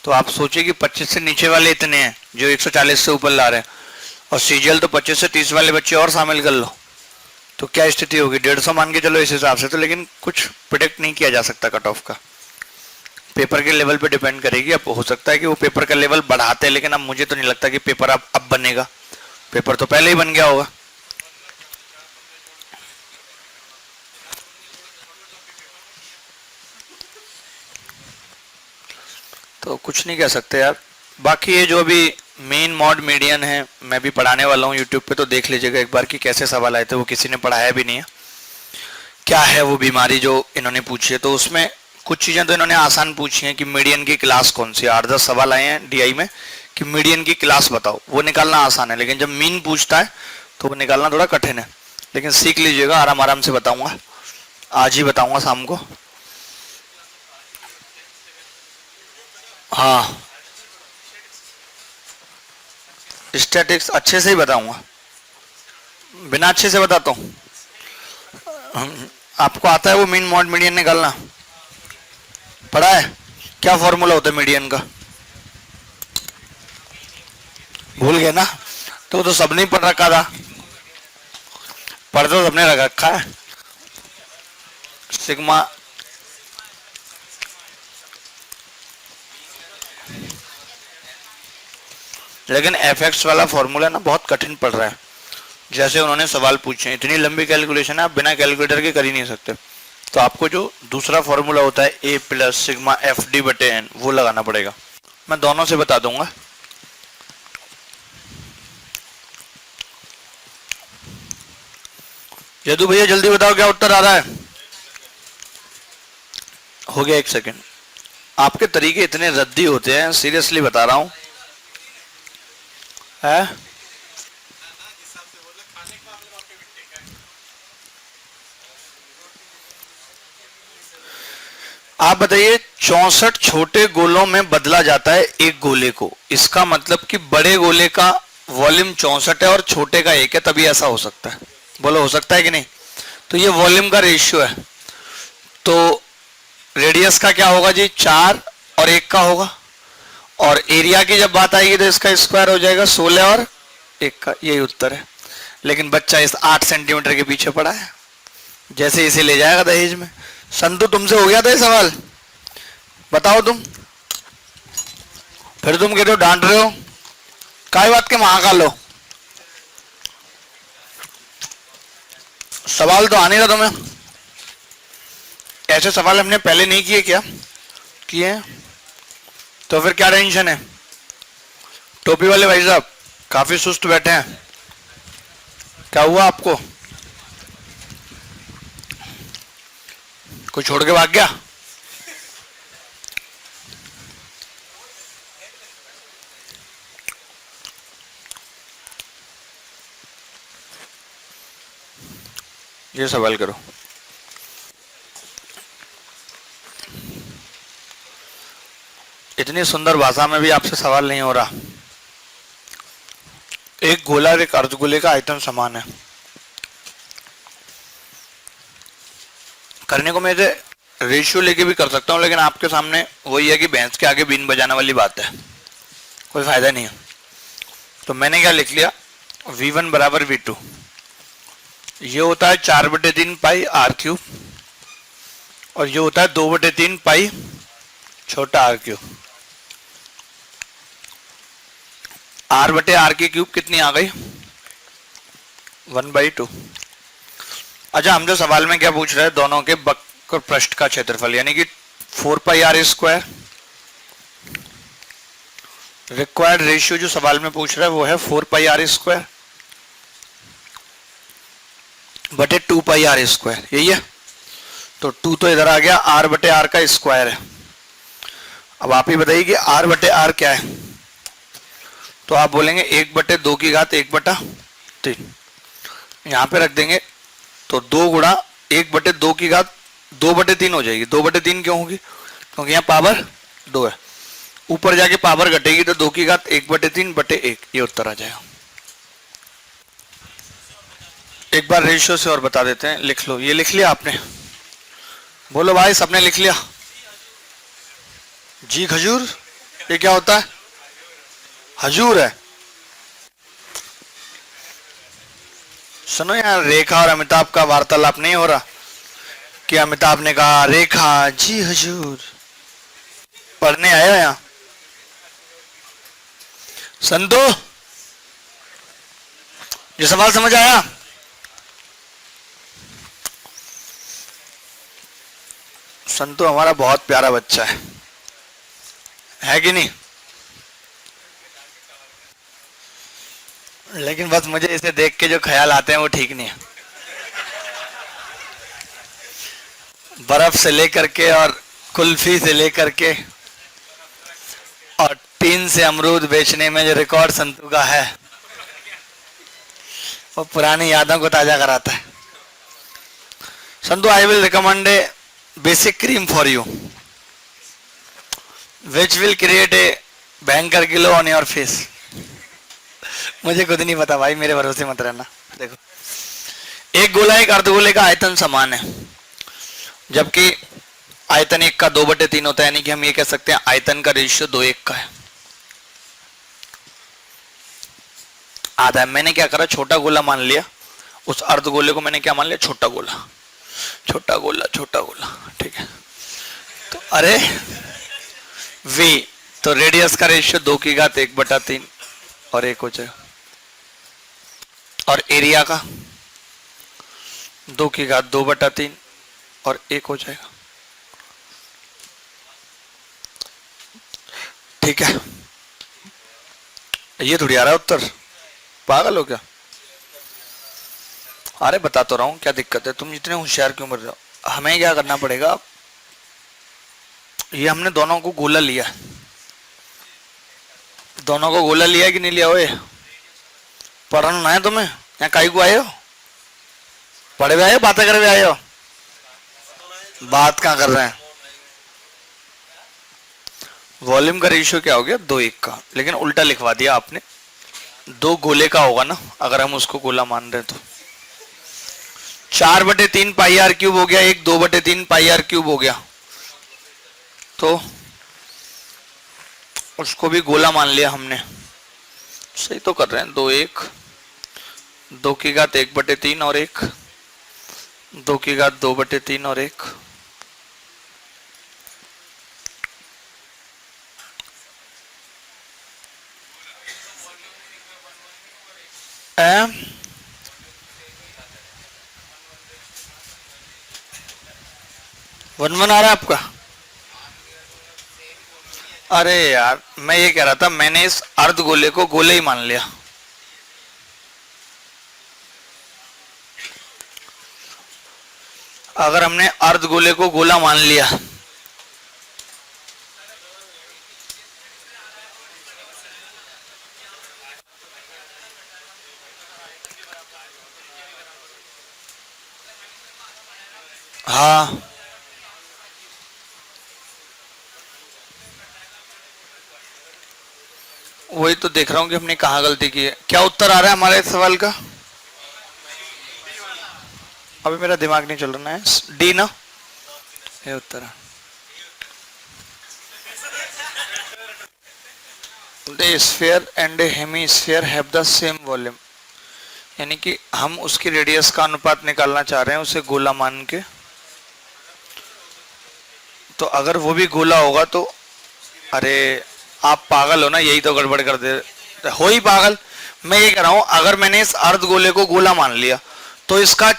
तो आप सोचिए कि 25 से नीचे वाले इतने हैं जो 140 से ऊपर ला रहे हैं, और सीजीएल तो 25 से 30 वाले बच्चे और शामिल कर लो तो क्या स्थिति होगी? 150 मान के चलो इस हिसाब से तो, लेकिन कुछ प्रिडिक्ट नहीं किया जा सकता कट ऑफ का। पेपर के लेवल पे डिपेंड करेगी। अब हो सकता है कि वो पेपर का लेवल बढ़ाते हैं, लेकिन अब मुझे तो नहीं लगता कि पेपर अब बनेगा। पेपर तो पहले ही बन गया होगा। तो कुछ नहीं कह सकते यार। बाकी ये जो अभी मेन मॉड मीडियन है मैं भी पढ़ाने वाला हूँ यूट्यूब पे, तो देख लीजिएगा एक बार कि कैसे सवाल आए थे। वो किसी ने पढ़ाया भी नहीं है। क्या है वो बीमारी जो इन्होंने पूछी है, तो उसमें कुछ चीजें तो इन्होंने आसान पूछी हैं कि मीडियन की क्लास कौन सी। 8-10 सवाल आए हैं डीआई में कि मीडियन की क्लास बताओ। वो निकालना आसान है, लेकिन जब मीन पूछता है तो वो निकालना थोड़ा कठिन है। लेकिन सीख लीजिएगा, आराम आराम से बताऊंगा, आज ही बताऊंगा शाम को। हाँ स्टैटिक्स अच्छे से ही बताऊंगा, बिना अच्छे से बताता हूँ। आपको आता है वो मीन मॉड मीडियन निकालना? पढ़ा है? क्या फॉर्मूला होता है मीडियन का? भूल गए ना? तो सबने ही पढ़ रखा था। पढ़ तो सबने रखा है। सिग्मा लेकिन एफएक्स वाला फॉर्मूला ना बहुत कठिन पड़ रहा है। जैसे उन्होंने सवाल पूछे, इतनी लंबी कैलकुलेशन है आप बिना कैलकुलेटर के कर ही नहीं सकते। तो आपको जो दूसरा फॉर्मूला होता है ए प्लस सिग्मा एफ डी बटे एन, वो लगाना पड़ेगा। मैं दोनों से बता दूंगा। यदु भैया जल्दी बताओ क्या उत्तर आ रहा है? हो गया, एक सेकेंड। आपके तरीके इतने रद्दी होते हैं, सीरियसली बता रहा हूं। है आप बताइए, 64 छोटे गोलों में बदला जाता है एक गोले को। इसका मतलब कि बड़े गोले का वॉल्यूम 64 है और छोटे का 1 है, तभी ऐसा हो सकता है। बोलो हो सकता है कि नहीं? तो ये वॉल्यूम का रेशियो है। तो रेडियस का क्या होगा जी? 4 और 1 का होगा। और एरिया की जब बात आएगी तो इसका स्क्वायर हो जाएगा 16 और 1 का। यही उत्तर है। लेकिन बच्चा इस 8 सेंटीमीटर के पीछे पड़ा है, जैसे इसे ले जाएगा दहेज में। संतु तुमसे हो गया था ये सवाल? बताओ तुम। फिर तुम कहते हो डांट रहे हो, काय बात के महाकाल हो। सवाल तो आने का तुम्हें। ऐसे सवाल हमने पहले नहीं किए क्या? किए? तो फिर क्या टेंशन है? टोपी वाले भाई साहब काफी सुस्त बैठे हैं। क्या हुआ आपको? कोई छोड़ के भाग गया? ये सवाल करो। इतनी सुंदर भाषा में भी आपसे सवाल नहीं हो रहा। एक गोला और एक अर्धगोले का आयतन समान है। करने को मैं इसे रेशियो लेके भी कर सकता हूं, लेकिन आपके सामने वही है कि भैंस के आगे बीन बजाने वाली बात है, कोई फायदा नहीं है। तो मैंने क्या लिख लिया? V1 बराबर V2। ये होता है 4/3 पाई आर क्यूब, और ये होता है 2/3 पाई छोटा आर क्यूब। आर बटे आर की क्यूब कितनी आ गई? 1/2। अच्छा, हम जो सवाल में क्या पूछ रहे हैं, दोनों के वक्र पृष्ठ का क्षेत्रफल, यानी कि 4 पाई आर स्क्वायर रिक्वायर्ड रेशियो जो सवाल में पूछ रहा है वो है 4 पाई आर स्क्वायर बटे 2 पाई आर स्क्वायर, यही है। तो 2 तो इधर आ गया, आर बटे आर का स्क्वायर है। अब आप ही बताइए कि आर बटे आर क्या है। तो आप बोलेंगे 1/2 की घात 1/3, यहां पे रख देंगे। तो 2 गुणा 1/2 की घात 2/3 हो जाएगी। 2/3 क्यों होगी? क्योंकि यहाँ पावर 2 है, ऊपर जाके पावर घटेगी तो 2 की घात 1/3/1, ये उत्तर आ जाएगा। एक बार रेशियो से और बता देते हैं, लिख लो। ये लिख लिया आपने? बोलो भाई, सबने लिख लिया? जी खजूर, ये क्या होता है? हजूर है। सुनो यार, रेखा और अमिताभ का वार्तालाप नहीं हो रहा कि अमिताभ ने कहा रेखा जी हजूर। पढ़ने आया यहां संतो? ये सवाल समझ आया? संतो हमारा बहुत प्यारा बच्चा है कि नहीं? लेकिन बस मुझे इसे देख के जो ख्याल आते हैं वो ठीक नहीं है। बर्फ से लेकर के और कुल्फी से लेकर के और टीन से अमरूद बेचने में जो रिकॉर्ड संतू का है वो पुरानी यादों को ताजा कराता है। Santu, I will recommend A basic cream for you which will create a भयंकर ग्लो ऑन योर फेस। मुझे खुद नहीं पता भाई, मेरे भरोसे मत रहना। देखो, एक गोला एक अर्धगोले का आयतन समान है, जबकि आयतन 1 का 2/3 होता है, यानी कि हम ये कह सकते हैं आयतन का रेशियो 2:1 का है, आधा है। मैंने क्या करा, छोटा गोला मान लिया, उस अर्धगोले को मैंने क्या मान लिया, छोटा गोला। छोटा गोला, छोटा गोला, ठीक है। तो अरे v, तो रेडियस का रेशियो 2 की घात 1/3 और 1 हो जाएगा, और एरिया का 2 की घात 2/3 और 1 हो जाएगा, ठीक है। ये थोड़ी आ रहा है उत्तर, पागल हो क्या? अरे बता तो रहा हूं, क्या दिक्कत है? तुम इतने होशियार क्यों बन रहे हो? हमें क्या करना पड़ेगा, ये हमने दोनों को गोला लिया, दोनों को गोला लिया कि नहीं लिया? ओए, पढ़ना है तुम्हें? यहाँ काई को आए हो? पढ़े हुए आए हो, बातें करे हुए आए हो? बात कहाँ कर रहे हैं? वॉल्यूम का रेशियो क्या हो गया, 2:1 का, लेकिन उल्टा लिखवा दिया आपने। 2 गोले का होगा ना, अगर हम उसको गोला मान रहे तो 4/3 पाई आर क्यूब हो गया, 1 2/3 पाई आर क्यूब हो गया, तो उसको भी गोला मान लिया हमने। सही तो कर रहे हैं। 2:1, 2 की घात 1/3 और 1, 2 की घात 2/3 और 1, वन आ रहा है आपका? अरे यार, मैं ये कह रहा था, मैंने इस अर्धगोले को गोले ही मान लिया। अगर हमने अर्धगोले को गोला मान लिया हाँ, वही तो देख रहा हूं कि हमने कहाँ गलती की है। क्या उत्तर आ रहा है हमारे सवाल का? अभी मेरा दिमाग नहीं चल रहा है। डी ना, ये उत्तर है। The sphere and A hemisphere have the same volume, यानी कि हम उसकी रेडियस का अनुपात निकालना चाह रहे हैं उसे गोला मान के। तो अगर वो भी गोला होगा तो, अरे आप पागल हो ना, यही तो गड़बड़ कर दे हो ही पागल। मैं ये कह रहा हूं, अगर मैंने इस अर्धगोले को गोला मान लिया तो इसका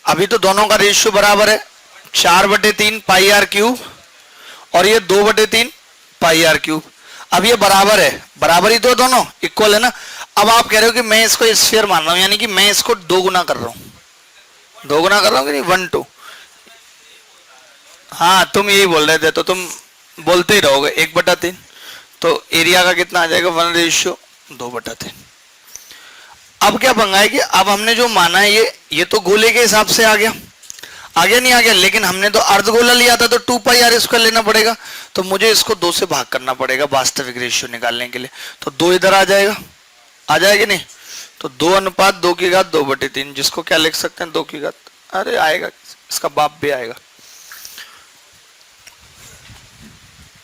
अभी तो दोनों का रेशियो बराबर है, 4/3 पाई आर क्यूब और ये 2/3 पाई आर क्यूब। अब ये बराबर है, बराबर ही तो दोनों इक्वल है ना। अब आप कह रहे हो कि मैं इसको स्फीयर मान रहा हूं, यानी कि मैं इसको 2 गुना कर रहा हूं, 2 गुना कर रहा हूं कि नहीं, 1 2। हाँ तुम यही बोल रहे थे तो तुम बोलते ही रहोगे, 1/3। तो एरिया का कितना आ जाएगा, 1:2/3। अब क्या पंगा है कि अब हमने जो माना है ये तो गोले के हिसाब से आ गया, आ गया नहीं आ गया, लेकिन हमने तो अर्धगोला लिया था तो 2πr² लेना पड़ेगा, तो मुझे इसको 2 से भाग करना पड़ेगा वास्तविक रेशियो निकालने के लिए। तो 2 इधर आ जाएगा, आ जाएगा नहीं, तो 2:2/3, जिसको क्या लिख सकते हैं 2 की घात, अरे आएगा, इसका बाप भी आएगा।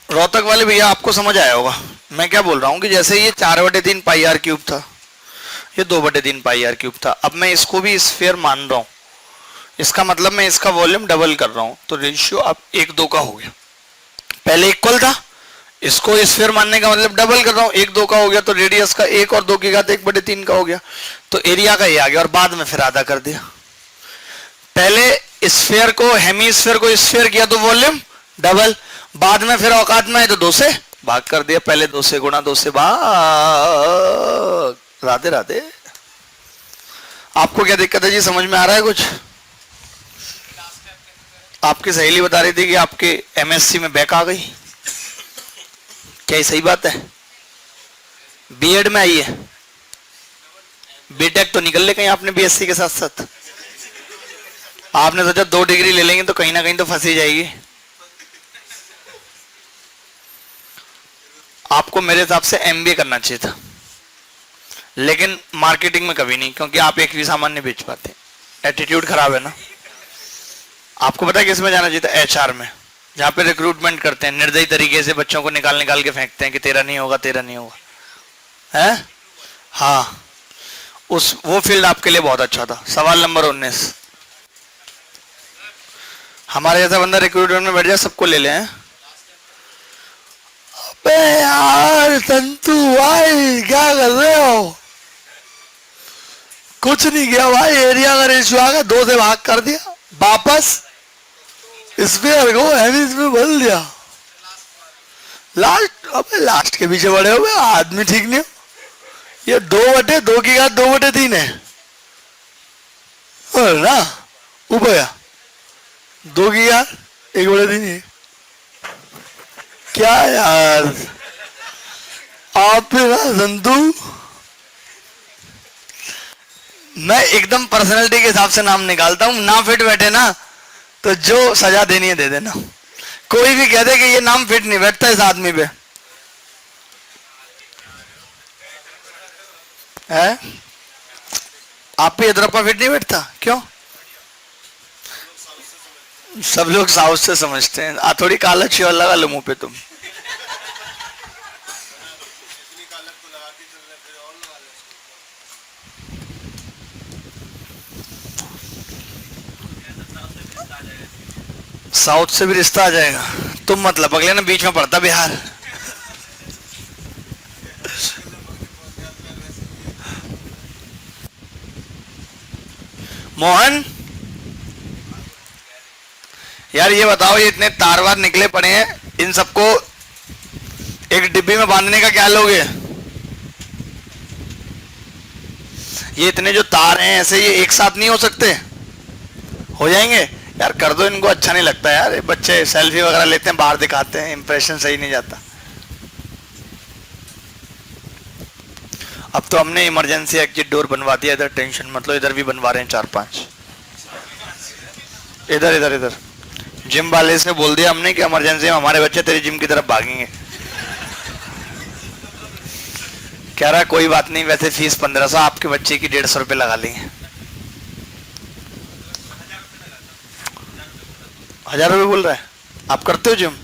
रोहतक वाले भैया आपको समझ आया होगा मैं क्या बोल रहा हूं कि जैसे ये 4/3πr³ था, ये 2/3πr³ था, अब मैं इसको भी स्फीयर मान रहा हूं, इसका मतलब मैं इसका वॉल्यूम डबल कर रहा हूं, तो रेशियो अब 1:2 का हो गया। पहले इक्वल था, इसको स्फीयर मानने का मतलब डबल कर रहा हूं, 1:2 का हो गया, तो रेडियस का 1 और 2 की घात 1/3 का हो गया, तो एरिया का ये आ गया, और बाद में फिर आधा कर दिया। पहले स्फीयर को हेमीस्फीयर को स्फीयर किया तो वॉल्यूम डबल, बाद में फिर औकात में है तो 2 से भाग कर दिया, पहले 2 से गुणा 2 से भाग। राधे राधे। आपको क्या दिक्कत है जी, समझ में आ रहा है कुछ? आपकी सहेली बता रही थी कि आपके एमएससी में बैक आ गई, क्या ये सही बात है? बीएड में आई है, बीटेक तो निकल ले कहीं आपने बीएससी के साथ साथ, आपने सोचा 2 डिग्री ले लेंगे तो कहीं ना कहीं तो फंसी जाएगी। आपको मेरे हिसाब से एमबीए करना चाहिए था, लेकिन मार्केटिंग में कभी नहीं, क्योंकि आप एक भी सामान नहीं बेच पाते, एटीट्यूड खराब है ना। आपको पता है किस में जाना चाहिए था? एचआर में, जहां पे रिक्रूटमेंट करते हैं, निर्दयी तरीके से बच्चों को निकाल निकाल के फेंकते हैं कि तेरा नहीं होगा, तेरा नहीं होगा, है? हाँ, वो फील्ड आपके लिए बहुत अच्छा था। सवाल नंबर 19, हमारे जैसा बंदा रिक्रूटमेंट में बैठ जाए, सबको ले ले। अबे यार संतू भाई क्या कर रहे हो? कुछ नहीं किया भाई, एरिया का रेशियो आ गया, 2 से भाग कर दिया, वापस स्फीयर को हेमिस में बदल दिया। लास्ट, अबे लास्ट के पीछे बड़े हो गए, आदमी ठीक नहीं हो। ये 2/2 की घात 2/3 है ना, ऊपर 2 की घात 1/3 है। क्या यार आप ना संतु, मैं एकदम पर्सनैलिटी के हिसाब से नाम निकालता हूं, ना फिट बैठे ना तो जो सजा देनी है दे देना। कोई भी कह दे कि ये नाम फिट नहीं बैठता इस आदमी पे, है? आप पे इधरप्पा फिट नहीं बैठता, क्यों? सब लोग साउथ से समझते हैं। थोड़ी काला चिवर लगा लो मुंह पे तुम। साउथ से भी रिश्ता आ जाएगा, तुम मतलब अगले ना, बीच में पड़ता बिहार। मोहन यार ये बताओ, ये इतने तार वार निकले पड़े हैं, इन सबको एक डिब्बी में बांधने का क्या लोगे? ये इतने जो तार हैं ऐसे, ये एक साथ नहीं हो सकते? हो जाएंगे यार, कर दो इनको, अच्छा नहीं लगता यार, ये बच्चे सेल्फी वगैरह लेते हैं, बाहर दिखाते हैं, इंप्रेशन सही नहीं जाता। अब तो हमने इमरजेंसी एग्जिट डोर बनवा दिया इधर, टेंशन मतलब, इधर भी बनवा रहे हैं 4-5, इधर इधर इधर। जिम वाले से बोल दिया हमने कि इमरजेंसी में हमारे बच्चे तेरी जिम की तरफ भागेंगे। कह रहा कोई बात नहीं, वैसे फीस 1500, आपके बच्चे की 150 रुपये लगा लेंगे। 1000 रुपये बोल रहा है? आप करते हो जिम?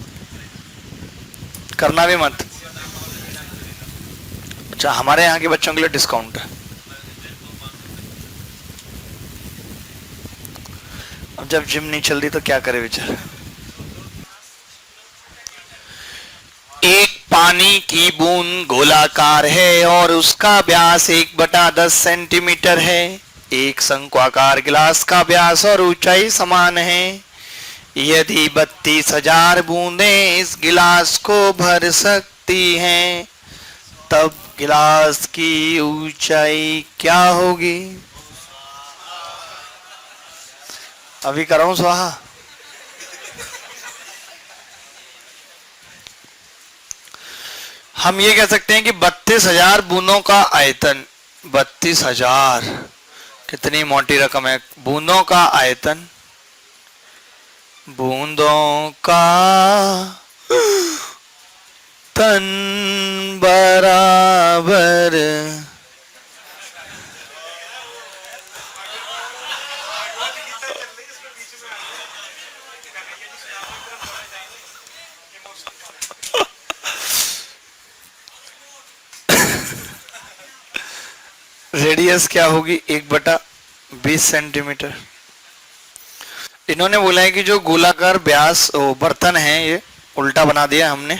करना भी मत। अच्छा, हमारे यहाँ के बच्चों के लिए डिस्काउंट है। अब जब जिम नहीं चल रही तो क्या करे बेचारा। एक पानी की बूंद गोलाकार है और उसका व्यास 1/10 सेंटीमीटर है। एक शंक्वाकार गिलास का व्यास और ऊंचाई समान है। यदि 32,000 बूंदें इस गिलास को भर सकती होती हैं तब गिलास की ऊंचाई क्या होगी? अभी कर रहा हूं स्वाहा। हम ये कह सकते हैं कि 32,000 बूंदों का आयतन, 32,000 कितनी मोटी रकम है। बूंदों का आयतन, बूंदों का तन बराबर रेडियस क्या होगी? 1/20 सेंटीमीटर। इन्होंने बोला है कि जो गोलाकार व्यास बर्तन है, ये उल्टा बना दिया हमने,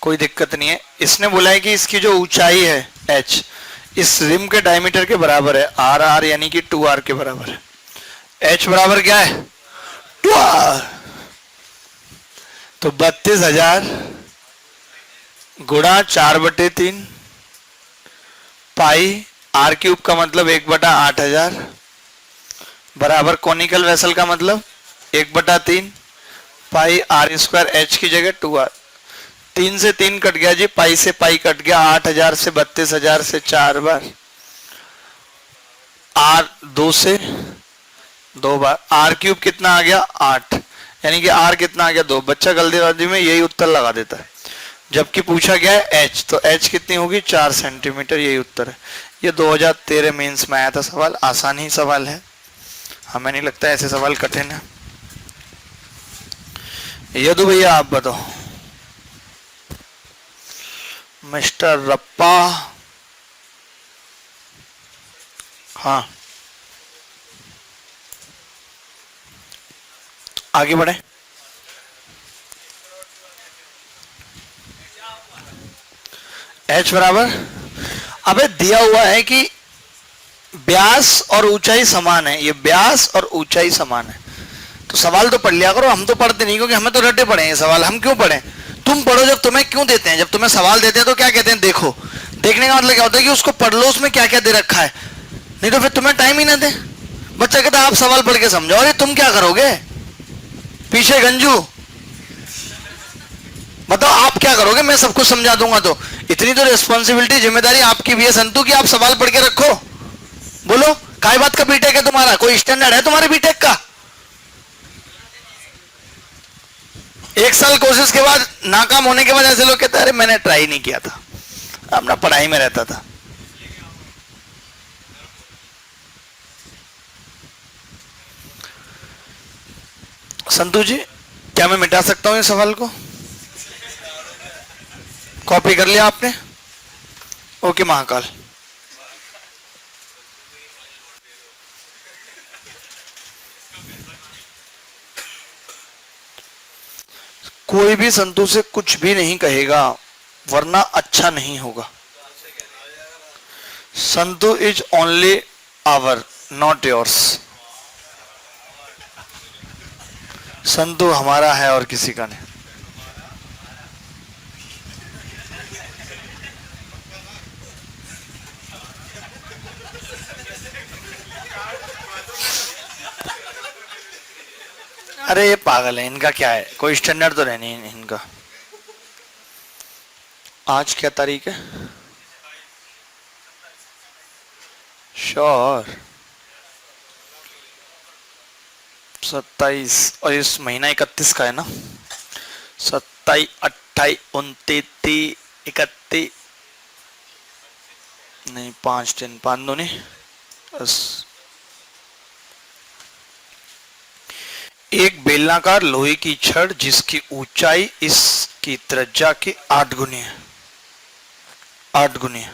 कोई दिक्कत नहीं है। इसने बोला है कि इसकी जो ऊंचाई है h इस रिम के डायमीटर के बराबर है, r यानी कि 2r के बराबर है। h बराबर क्या है? 2r। तो 32,000 गुणा 4/3 पाई r क्यूब का मतलब 1/8,000 बराबर कोनिकल वेसल का मतलब 1/3 पाई r² h की जगह 2r। 3 से 3 कट गया जी, पाई से पाई कट गया, 8,000 से 32,000 से 4 बार, r 2 से 2 बार, r क्यूब कितना आ गया? 8, यानी कि r कितना आ गया? 2। बच्चा जल्दीबाजी में यही उत्तर लगा देता है, जबकि पूछा गया है h, तो h कितनी होगी? 4 सेंटीमीटर, यही उत्तर है। ये 2013 मेंस में आया था सवाल, आसान ही सवाल है, हमें नहीं लगता ऐसे सवाल कठिन है। यदु भैया आप बताओ। मिस्टर रप्पा, हाँ आगे बढ़े। h बराबर, अबे दिया हुआ है कि व्यास और ऊंचाई समान है, ये व्यास और ऊंचाई समान है, तो सवाल तो पढ़ लिया करो। हम तो पढ़ते नहीं, क्योंकि हमें तो रटे पड़े हैं सवाल, हम क्यों पढ़े? तुम पढ़ो। जब तुम्हें क्यों देते हैं, जब तुम्हें सवाल देते हैं तो क्या कहते हैं? देखो। देखने का मतलब क्या होता है कि उसको पढ़ लो, उसमें क्या क्या दे रखा है, नहीं तो फिर तुम्हें टाइम ही ना दे। बच्चा कहता है आप सवाल पढ़ के समझाओ, अरे तुम क्या करोगे पीछे गंजू? बताओ आप क्या करोगे? मैं सब कुछ समझा दूंगा, तो इतनी तो रिस्पॉन्सिबिलिटी, जिम्मेदारी आपकी भी है संतु कि आप सवाल पढ़ के रखो। बोलो, काय बात का बीटेक है तुम्हारा? कोई स्टैंडर्ड है तुम्हारे बीटेक का? 1 साल कोशिश के बाद, नाकाम होने के बाद ऐसे लोग कहते हैं अरे मैंने ट्राई नहीं किया था, अपना पढ़ाई में रहता था। संतु जी, क्या मैं मिटा सकता हूं इस सवाल को? कॉपी कर लिया आपने? ओके महाकाल। कोई भी संतु से कुछ भी नहीं कहेगा, वरना अच्छा नहीं होगा। Santu is only ours, not yours. Santu हमारा है और किसी का नहीं। अरे ये पागल है, इनका क्या है, कोई स्टैंडर्ड तो रहनी है इनका। आज क्या तारीख है? श्योर 27, और इस महीना 31 का है ना? 27, 28, 29, 30, 31, नहीं 5 दिन, 5 दूनी 10। एक बेलनाकार लोहे की छड़ जिसकी ऊंचाई इसकी त्रिज्या की 8 गुनी है, 8 गुनी है,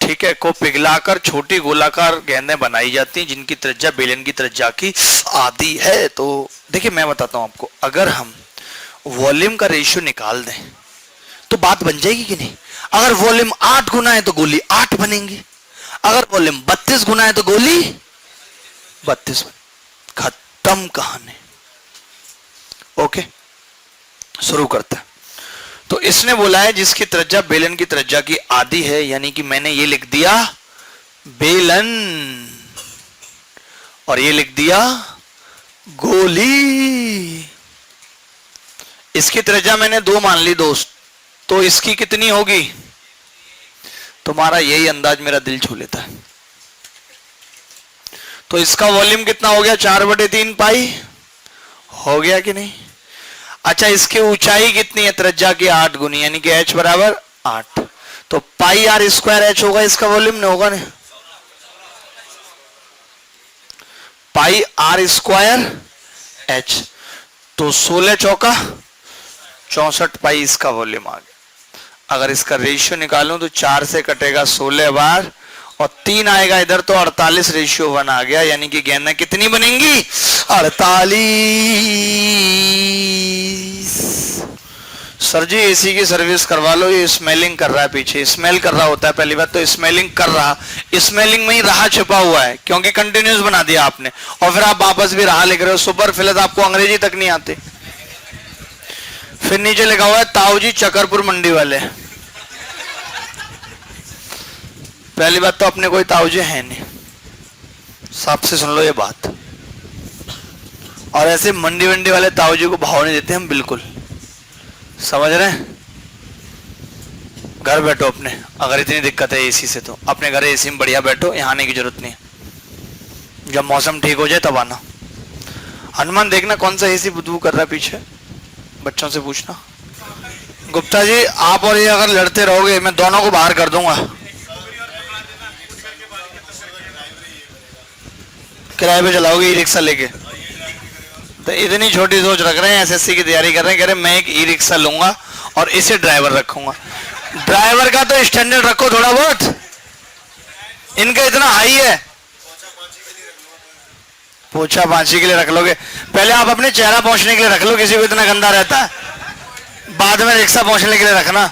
ठीक है, को पिघलाकर छोटी गोलाकार गेंदें बनाई जाती हैं जिनकी त्रिज्या बेलन की त्रिज्या की आधी है। तो देखिए मैं बताता हूं आपको, अगर हम वॉल्यूम का रेशियो निकाल दें तो बात बन जाएगी कि नहीं? अगर वॉल्यूम 8 गुना है तो गोली 8 बनेंगी, अगर वॉल्यूम 32 गुना है तो गोली 32 बनेगी। खत्म कहानी। ओके, शुरू करते हैं। तो इसने बोला है जिसकी त्रिज्या बेलन की त्रिज्या की आधी है, यानी कि मैंने ये लिख दिया बेलन और ये लिख दिया गोली। इसकी त्रिज्या मैंने 2 मान ली दोस्त, तो इसकी कितनी होगी? तुम्हारा यही अंदाज मेरा दिल छू लेता है। तो इसका वॉल्यूम कितना हो गया? 4/3 पाई हो गया कि नहीं? अच्छा, इसकी ऊंचाई कितनी है? त्रिज्या की 8 गुनी, यानी कि h बराबर 8। तो पाई आर स्क्वायर एच होगा इसका वॉल्यूम, नहीं होगा? नहीं, पाई आर स्क्वायर एच। तो 16 चौका 64 पाई इसका वॉल्यूम आ गया। अगर इसका रेशियो निकालूं तो 4 से कटेगा 16 बार और 3 आएगा इधर, तो 48 रेशियो 1 आ गया, यानी कि गेंदें कितनी बनेंगी? 48। सर जी एसी की सर्विस करवा लो, ये स्मेलिंग कर रहा है, पीछे स्मेल कर रहा होता है। पहली बात तो स्मेलिंग कर रहा, स्मेलिंग में ही रहा छिपा हुआ है, क्योंकि कंटिन्यूस बना दिया आपने, और फिर आप वापस भी रहा लिख रहे हो। सुपर फिलहाल आपको अंग्रेजी तक नहीं आती। फिर नीचे लिखा हुआ है ताऊजी चकरपुर मंडी वाले। पहली बात तो अपने कोई ताऊजी है नहीं, साफ से सुन लो ये बात। और ऐसे मंडी वंडी वाले ताऊजी को भाव नहीं देते हम बिल्कुल, समझ रहे हैं? घर बैठो अपने, अगर इतनी दिक्कत है एसी से तो अपने घर एसी में बढ़िया बैठो, यहाँ आने की जरूरत नहीं है। जब मौसम ठीक हो जाए तब आना। हनुमान देखना कौन सा एसी बुदबू कर रहा है पीछे, बच्चों से पूछना। गुप्ता जी आप और ये अगर लड़ते रहोगे मैं दोनों को बाहर कर दूंगा। किराए पे चलाओगे ई रिक्शा लेके? तो इतनी छोटी सोच रख रहे हैं, एसएससी की तैयारी कर रहे हैं, कह रहे हैं मैं एक ई रिक्शा लूंगा और इसे ड्राइवर रखूंगा। ड्राइवर का तो स्टैंडर्ड रखो थोड़ा बहुत, इनका इतना हाई है। पोछा पांची के लिए रख लोगे? पहले आप अपने चेहरा पहुंचने के लिए रख लो, किसी को इतना गंदा रहता है, बाद में रिक्शा पहुंचने के लिए रखना।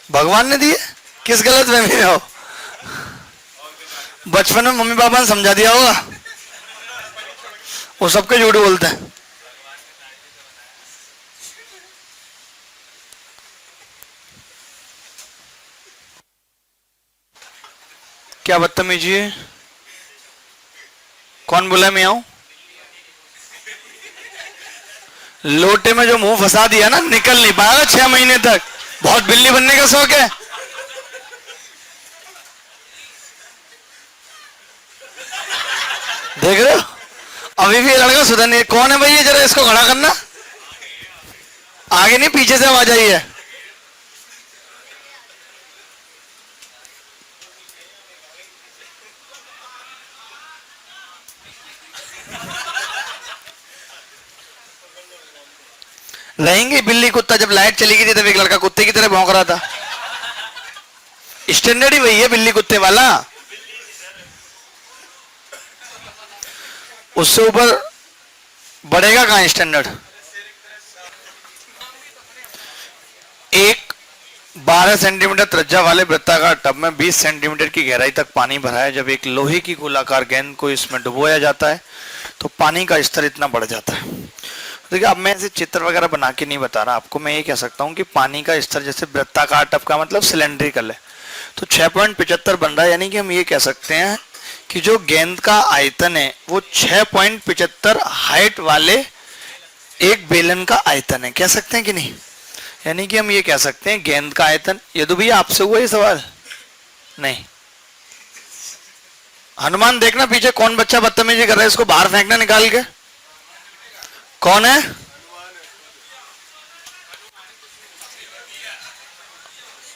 भगवान ने दिए? किस गलत में भी हो? बचपन में मम्मी पापा ने समझा दिया होगा, वो सबके झूठ बोलते हैं। क्या बदतमीजी है? कौन बोला मैं आऊं? लोटे में जो मुंह फंसा दिया ना, निकल नहीं पाएगा 6 महीने तक। बहुत बिल्ली बनने का शौक है? देख रहे हो अभी भी ये लड़का सुधर नहीं। कौन है भाई ये? जरा इसको खड़ा करना। आगे नहीं पीछे से आवाज आई है। रहेंगे बिल्ली कुत्ता। जब लाइट चली गई थी तब एक लड़का कुत्ते की तरह भौंक रहा था। स्टैंडर्ड ही वही है बिल्ली कुत्ते वाला, उससे ऊपर बढ़ेगा कहां स्टैंडर्ड। एक 12 सेंटीमीटर त्रिज्या वाले वृत्ताकार टब में 20 सेंटीमीटर की गहराई तक पानी भरा है। जब एक लोहे की गोलाकार गेंद को इसमें डुबोया जाता है तो पानी का स्तर इतना बढ़ जाता है। देखिए अब मैं ऐसे चित्र वगैरह बना के नहीं बता रहा आपको, मैं ये कह सकता हूँ कि पानी का स्तर जैसे वृत्ताकार टब का मतलब सिलेंड्रिकल है, तो 6.75 बन रहा है। यानी कि हम ये कह सकते हैं कि जो गेंद का आयतन है वो 6.75 हाइट वाले एक बेलन का आयतन है। कह सकते हैं कि नहीं? यानी कि हम ये कह सकते हैं गेंद का आयतन। ये तो भैया आपसे हुआ ये सवाल नहीं? हनुमान देखना पीछे कौन बच्चा बदतमीजी कर रहा है, इसको बाहर फेंकना निकाल के। कौन है?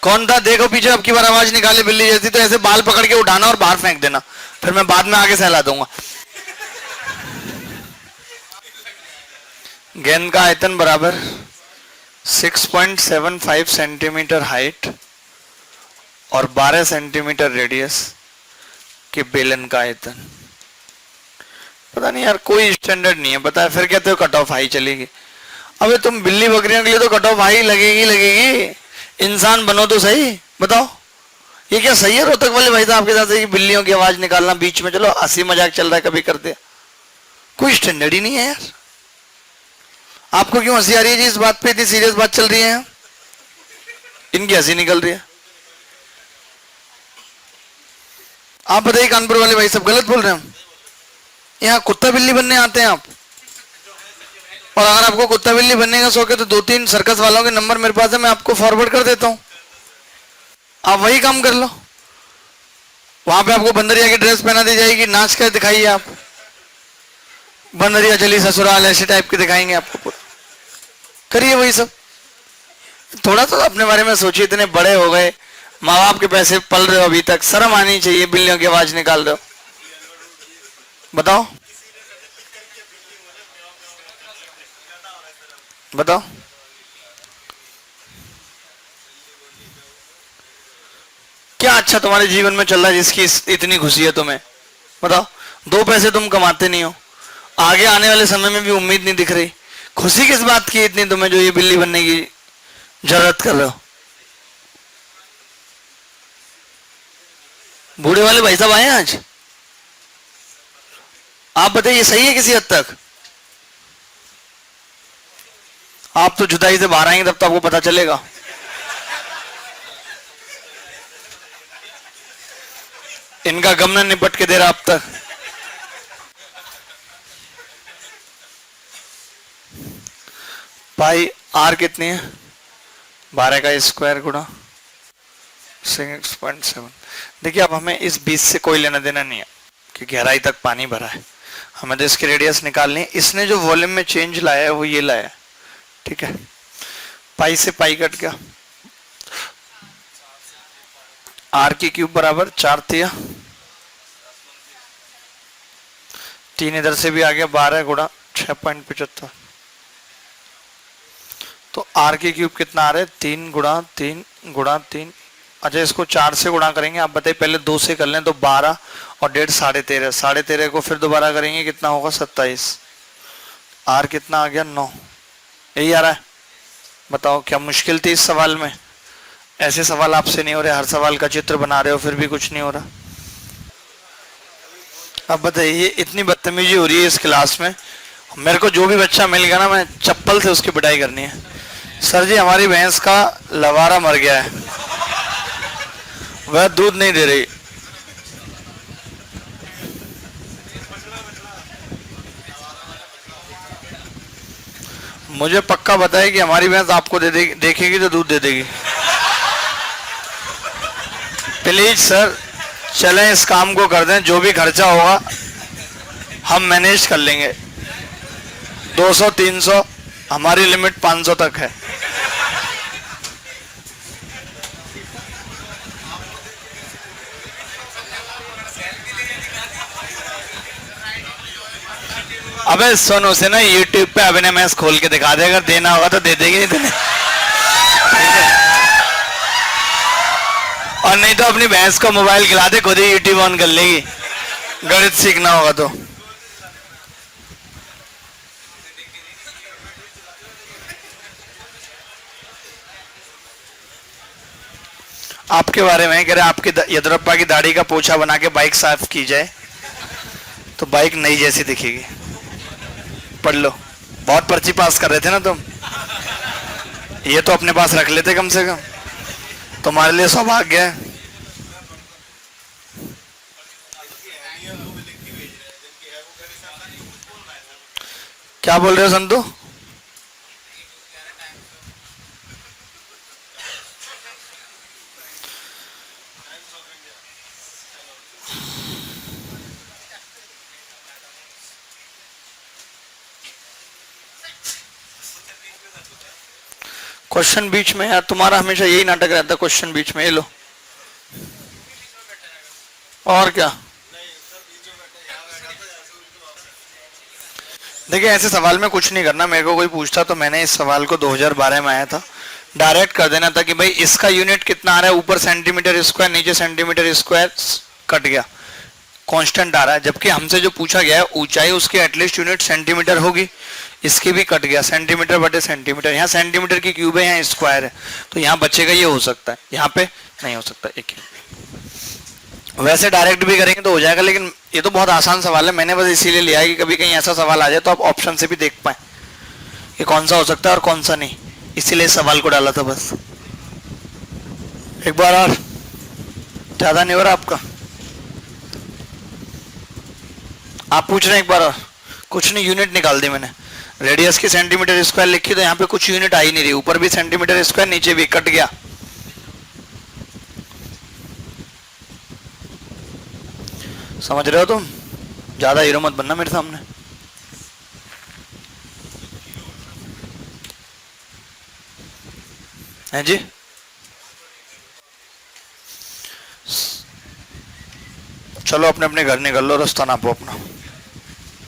कौन था? देखो पीछे। अब की बार आवाज निकाले बिल्ली जैसी तो ऐसे बाल पकड़ के उठाना और बाहर फेंक देना, फिर मैं बाद में आगे सहला दूंगा। गेंद का आयतन बराबर 6.75 सेंटीमीटर हाइट और 12 सेंटीमीटर रेडियस के बेलन का आयतन। पता नहीं यार, कोई स्टैंडर्ड नहीं है, पता है। फिर कहते हो कट ऑफ हाई चलेगी। अबे तुम बिल्ली बकरियों के लिए तो कट ऑफ हाई लगेगी। इंसान बनो तो सही। बताओ ये क्या सही है रोहतक वाले भाई साहब के साथ कि बिल्लियों की आवाज निकालना बीच में? चलो हंसी मजाक चल रहा है, कभी कर दे। कोई स्टैंडर्ड ही नहीं है यार। आपको क्यों हंसी आ रही है जी इस बात पे? इतनी सीरियस बात चल रही है, इनकी हंसी निकल रही है। आप बताइए कानपुर वाले भाई सब गलत बोल रहे हैं? यहाँ कुत्ता बिल्ली बनने आते हैं आप? और अगर आपको कुत्ता बिल्ली बनने का शौक है तो 2-3 सर्कस वालों के नंबर मेरे पास है, मैं आपको फॉरवर्ड कर देता हूँ, आप वही काम कर लो। वहां पे आपको बंदरिया की ड्रेस पहना दी जाएगी, नाच कर दिखाइए आप, बंदरिया चली ससुराल ऐसे टाइप के दिखाएंगे आपको, करिए वही सब। थोड़ा तो अपने बारे में सोचिए, इतने बड़े हो गए, माँ बाप के पैसे पल रहे हो, अभी तक शर्म आनी चाहिए, बिल्लियों की आवाज निकाल रहे हो। बताओ बताओ, क्या अच्छा तुम्हारे जीवन में चल रहा है जिसकी इतनी खुशी है तुम्हें? बताओ। 2 पैसे तुम कमाते नहीं हो, आगे आने वाले समय में भी उम्मीद नहीं दिख रही, खुशी किस बात की इतनी तुम्हें जो ये बिल्ली बनने की जरूरत कर रहे हो? बूढ़े वाले भाई साहब आए हैं आज? आप बताइए सही है किसी हद तक? आप तो जुदाई से बाहर आएंगे तब तो आपको पता चलेगा। इनका गम न निपट के दे रहा अब तक। पाई आर कितनी है? 12 का स्क्वायर गुणा 6.7। देखिए अब हमें इस 20 से कोई लेना देना नहीं है कि गहराई तक पानी भरा है, हमें तो इसकी रेडियस निकालनी है। इसने जो वॉल्यूम में चेंज लाया है वो ये लाया है, ठीक है। पाई से पाई कट गया, आर की क्यूब बराबर 4 तिया 3 इधर से भी आ गया 12 गुणा 6.75। तो आर की क्यूब कितना आ रहा है? 3 गुणा 3 गुणा 3। अच्छा इसको 4 से गुणा करेंगे, आप बताइए, पहले 2 से कर लें तो 12 और 1.5 13.5, 13.5 को फिर दोबारा करेंगे कितना होगा? 27। आर कितना आ गया? 9। यही आ रहा है। बताओ क्या मुश्किल थी इस सवाल में? ऐसे सवाल आपसे नहीं हो रहे, हर सवाल का चित्र बना रहे हो फिर भी कुछ नहीं हो रहा। अब बताइए इतनी बदतमीजी हो रही है इस क्लास में, मेरे को जो भी बच्चा मिल गया ना मैं चप्पल से उसकी पिटाई करनी है। सर जी हमारी भैंस का लवारा मर गया है, वह दूध नहीं दे रही। मुझे पक्का बताए कि हमारी भैंस आपको दे देगी, देखेगी तो दूध दे देगी। प्लीज सर चलें इस काम को कर दें, जो भी खर्चा होगा हम मैनेज कर लेंगे। 200-300, हमारी लिमिट 500 तक है। अबे सुन, उसे ना यूट्यूब पे अभिनय मैच खोल के दिखा दे, अगर देना होगा तो दे देगी, नहीं तो नहीं। और नहीं तो अपनी भैंस को मोबाइल खिला दे, खुद ही यूट्यूब ऑन कर लेगी, गणित सीखना होगा तो। आपके बारे में कह रहे आपकी यद्रप्पा की दाढ़ी का पोछा बना के बाइक साफ की जाए तो बाइक नई जैसी दिखेगी। पढ़ लो, बहुत पर्ची पास कर रहे थे ना तुम, ये तो अपने पास रख लेते कम से कम, तुम्हारे लिए सौभाग्य है। क्या बोल रहे हो संतु? क्वेश्चन बीच में यार, तुम्हारा हमेशा यही नाटक रहता है, क्वेश्चन बीच में। ये लो, और क्या। देखिए ऐसे सवाल में कुछ नहीं करना, मेरे को कोई पूछता तो मैंने इस सवाल को 2012 में आया था, डायरेक्ट कर देना था कि भाई इसका यूनिट कितना आ रहा है, ऊपर सेंटीमीटर स्क्वायर नीचे सेंटीमीटर स्क्वायर, कट गया, कांस्टेंट आ रहा है। जबकि हमसे जो पूछा गया है ऊंचाई उसकी एटलीस्ट यूनिट सेंटीमीटर होगी, इसकी भी कट गया, सेंटीमीटर बटे सेंटीमीटर। यहाँ सेंटीमीटर की क्यूब है, यहाँ स्क्वायर है, तो यहाँ बचेगा ये हो सकता है, यहाँ पे नहीं हो सकता। एक वैसे डायरेक्ट भी करेंगे तो हो जाएगा, लेकिन ये तो बहुत आसान सवाल है, मैंने बस इसीलिए लिया है कि कभी कहीं ऐसा सवाल आ जाए तो आप ऑप्शन से भी देख पाए। कि कौन सा हो सकता है और कौन सा नहीं, इसीलिए सवाल को डाला था बस। एक बार और, ज्यादा नहीं हो रहा आपका? आप पूछ रहे हैं एक बार और? कुछ नहीं, यूनिट निकाल दी मैंने। रेडियस की सेंटीमीटर स्क्वायर लिखी तो यहाँ पे कुछ यूनिट आ ही नहीं रही, ऊपर भी सेंटीमीटर स्क्वायर नीचे भी, कट गया। समझ रहे हो तुम? ज्यादा हीरो मत बनना मेरे सामने। हैं जी? चलो अपने अपने घर निकल लो, रास्ता नापो अपना।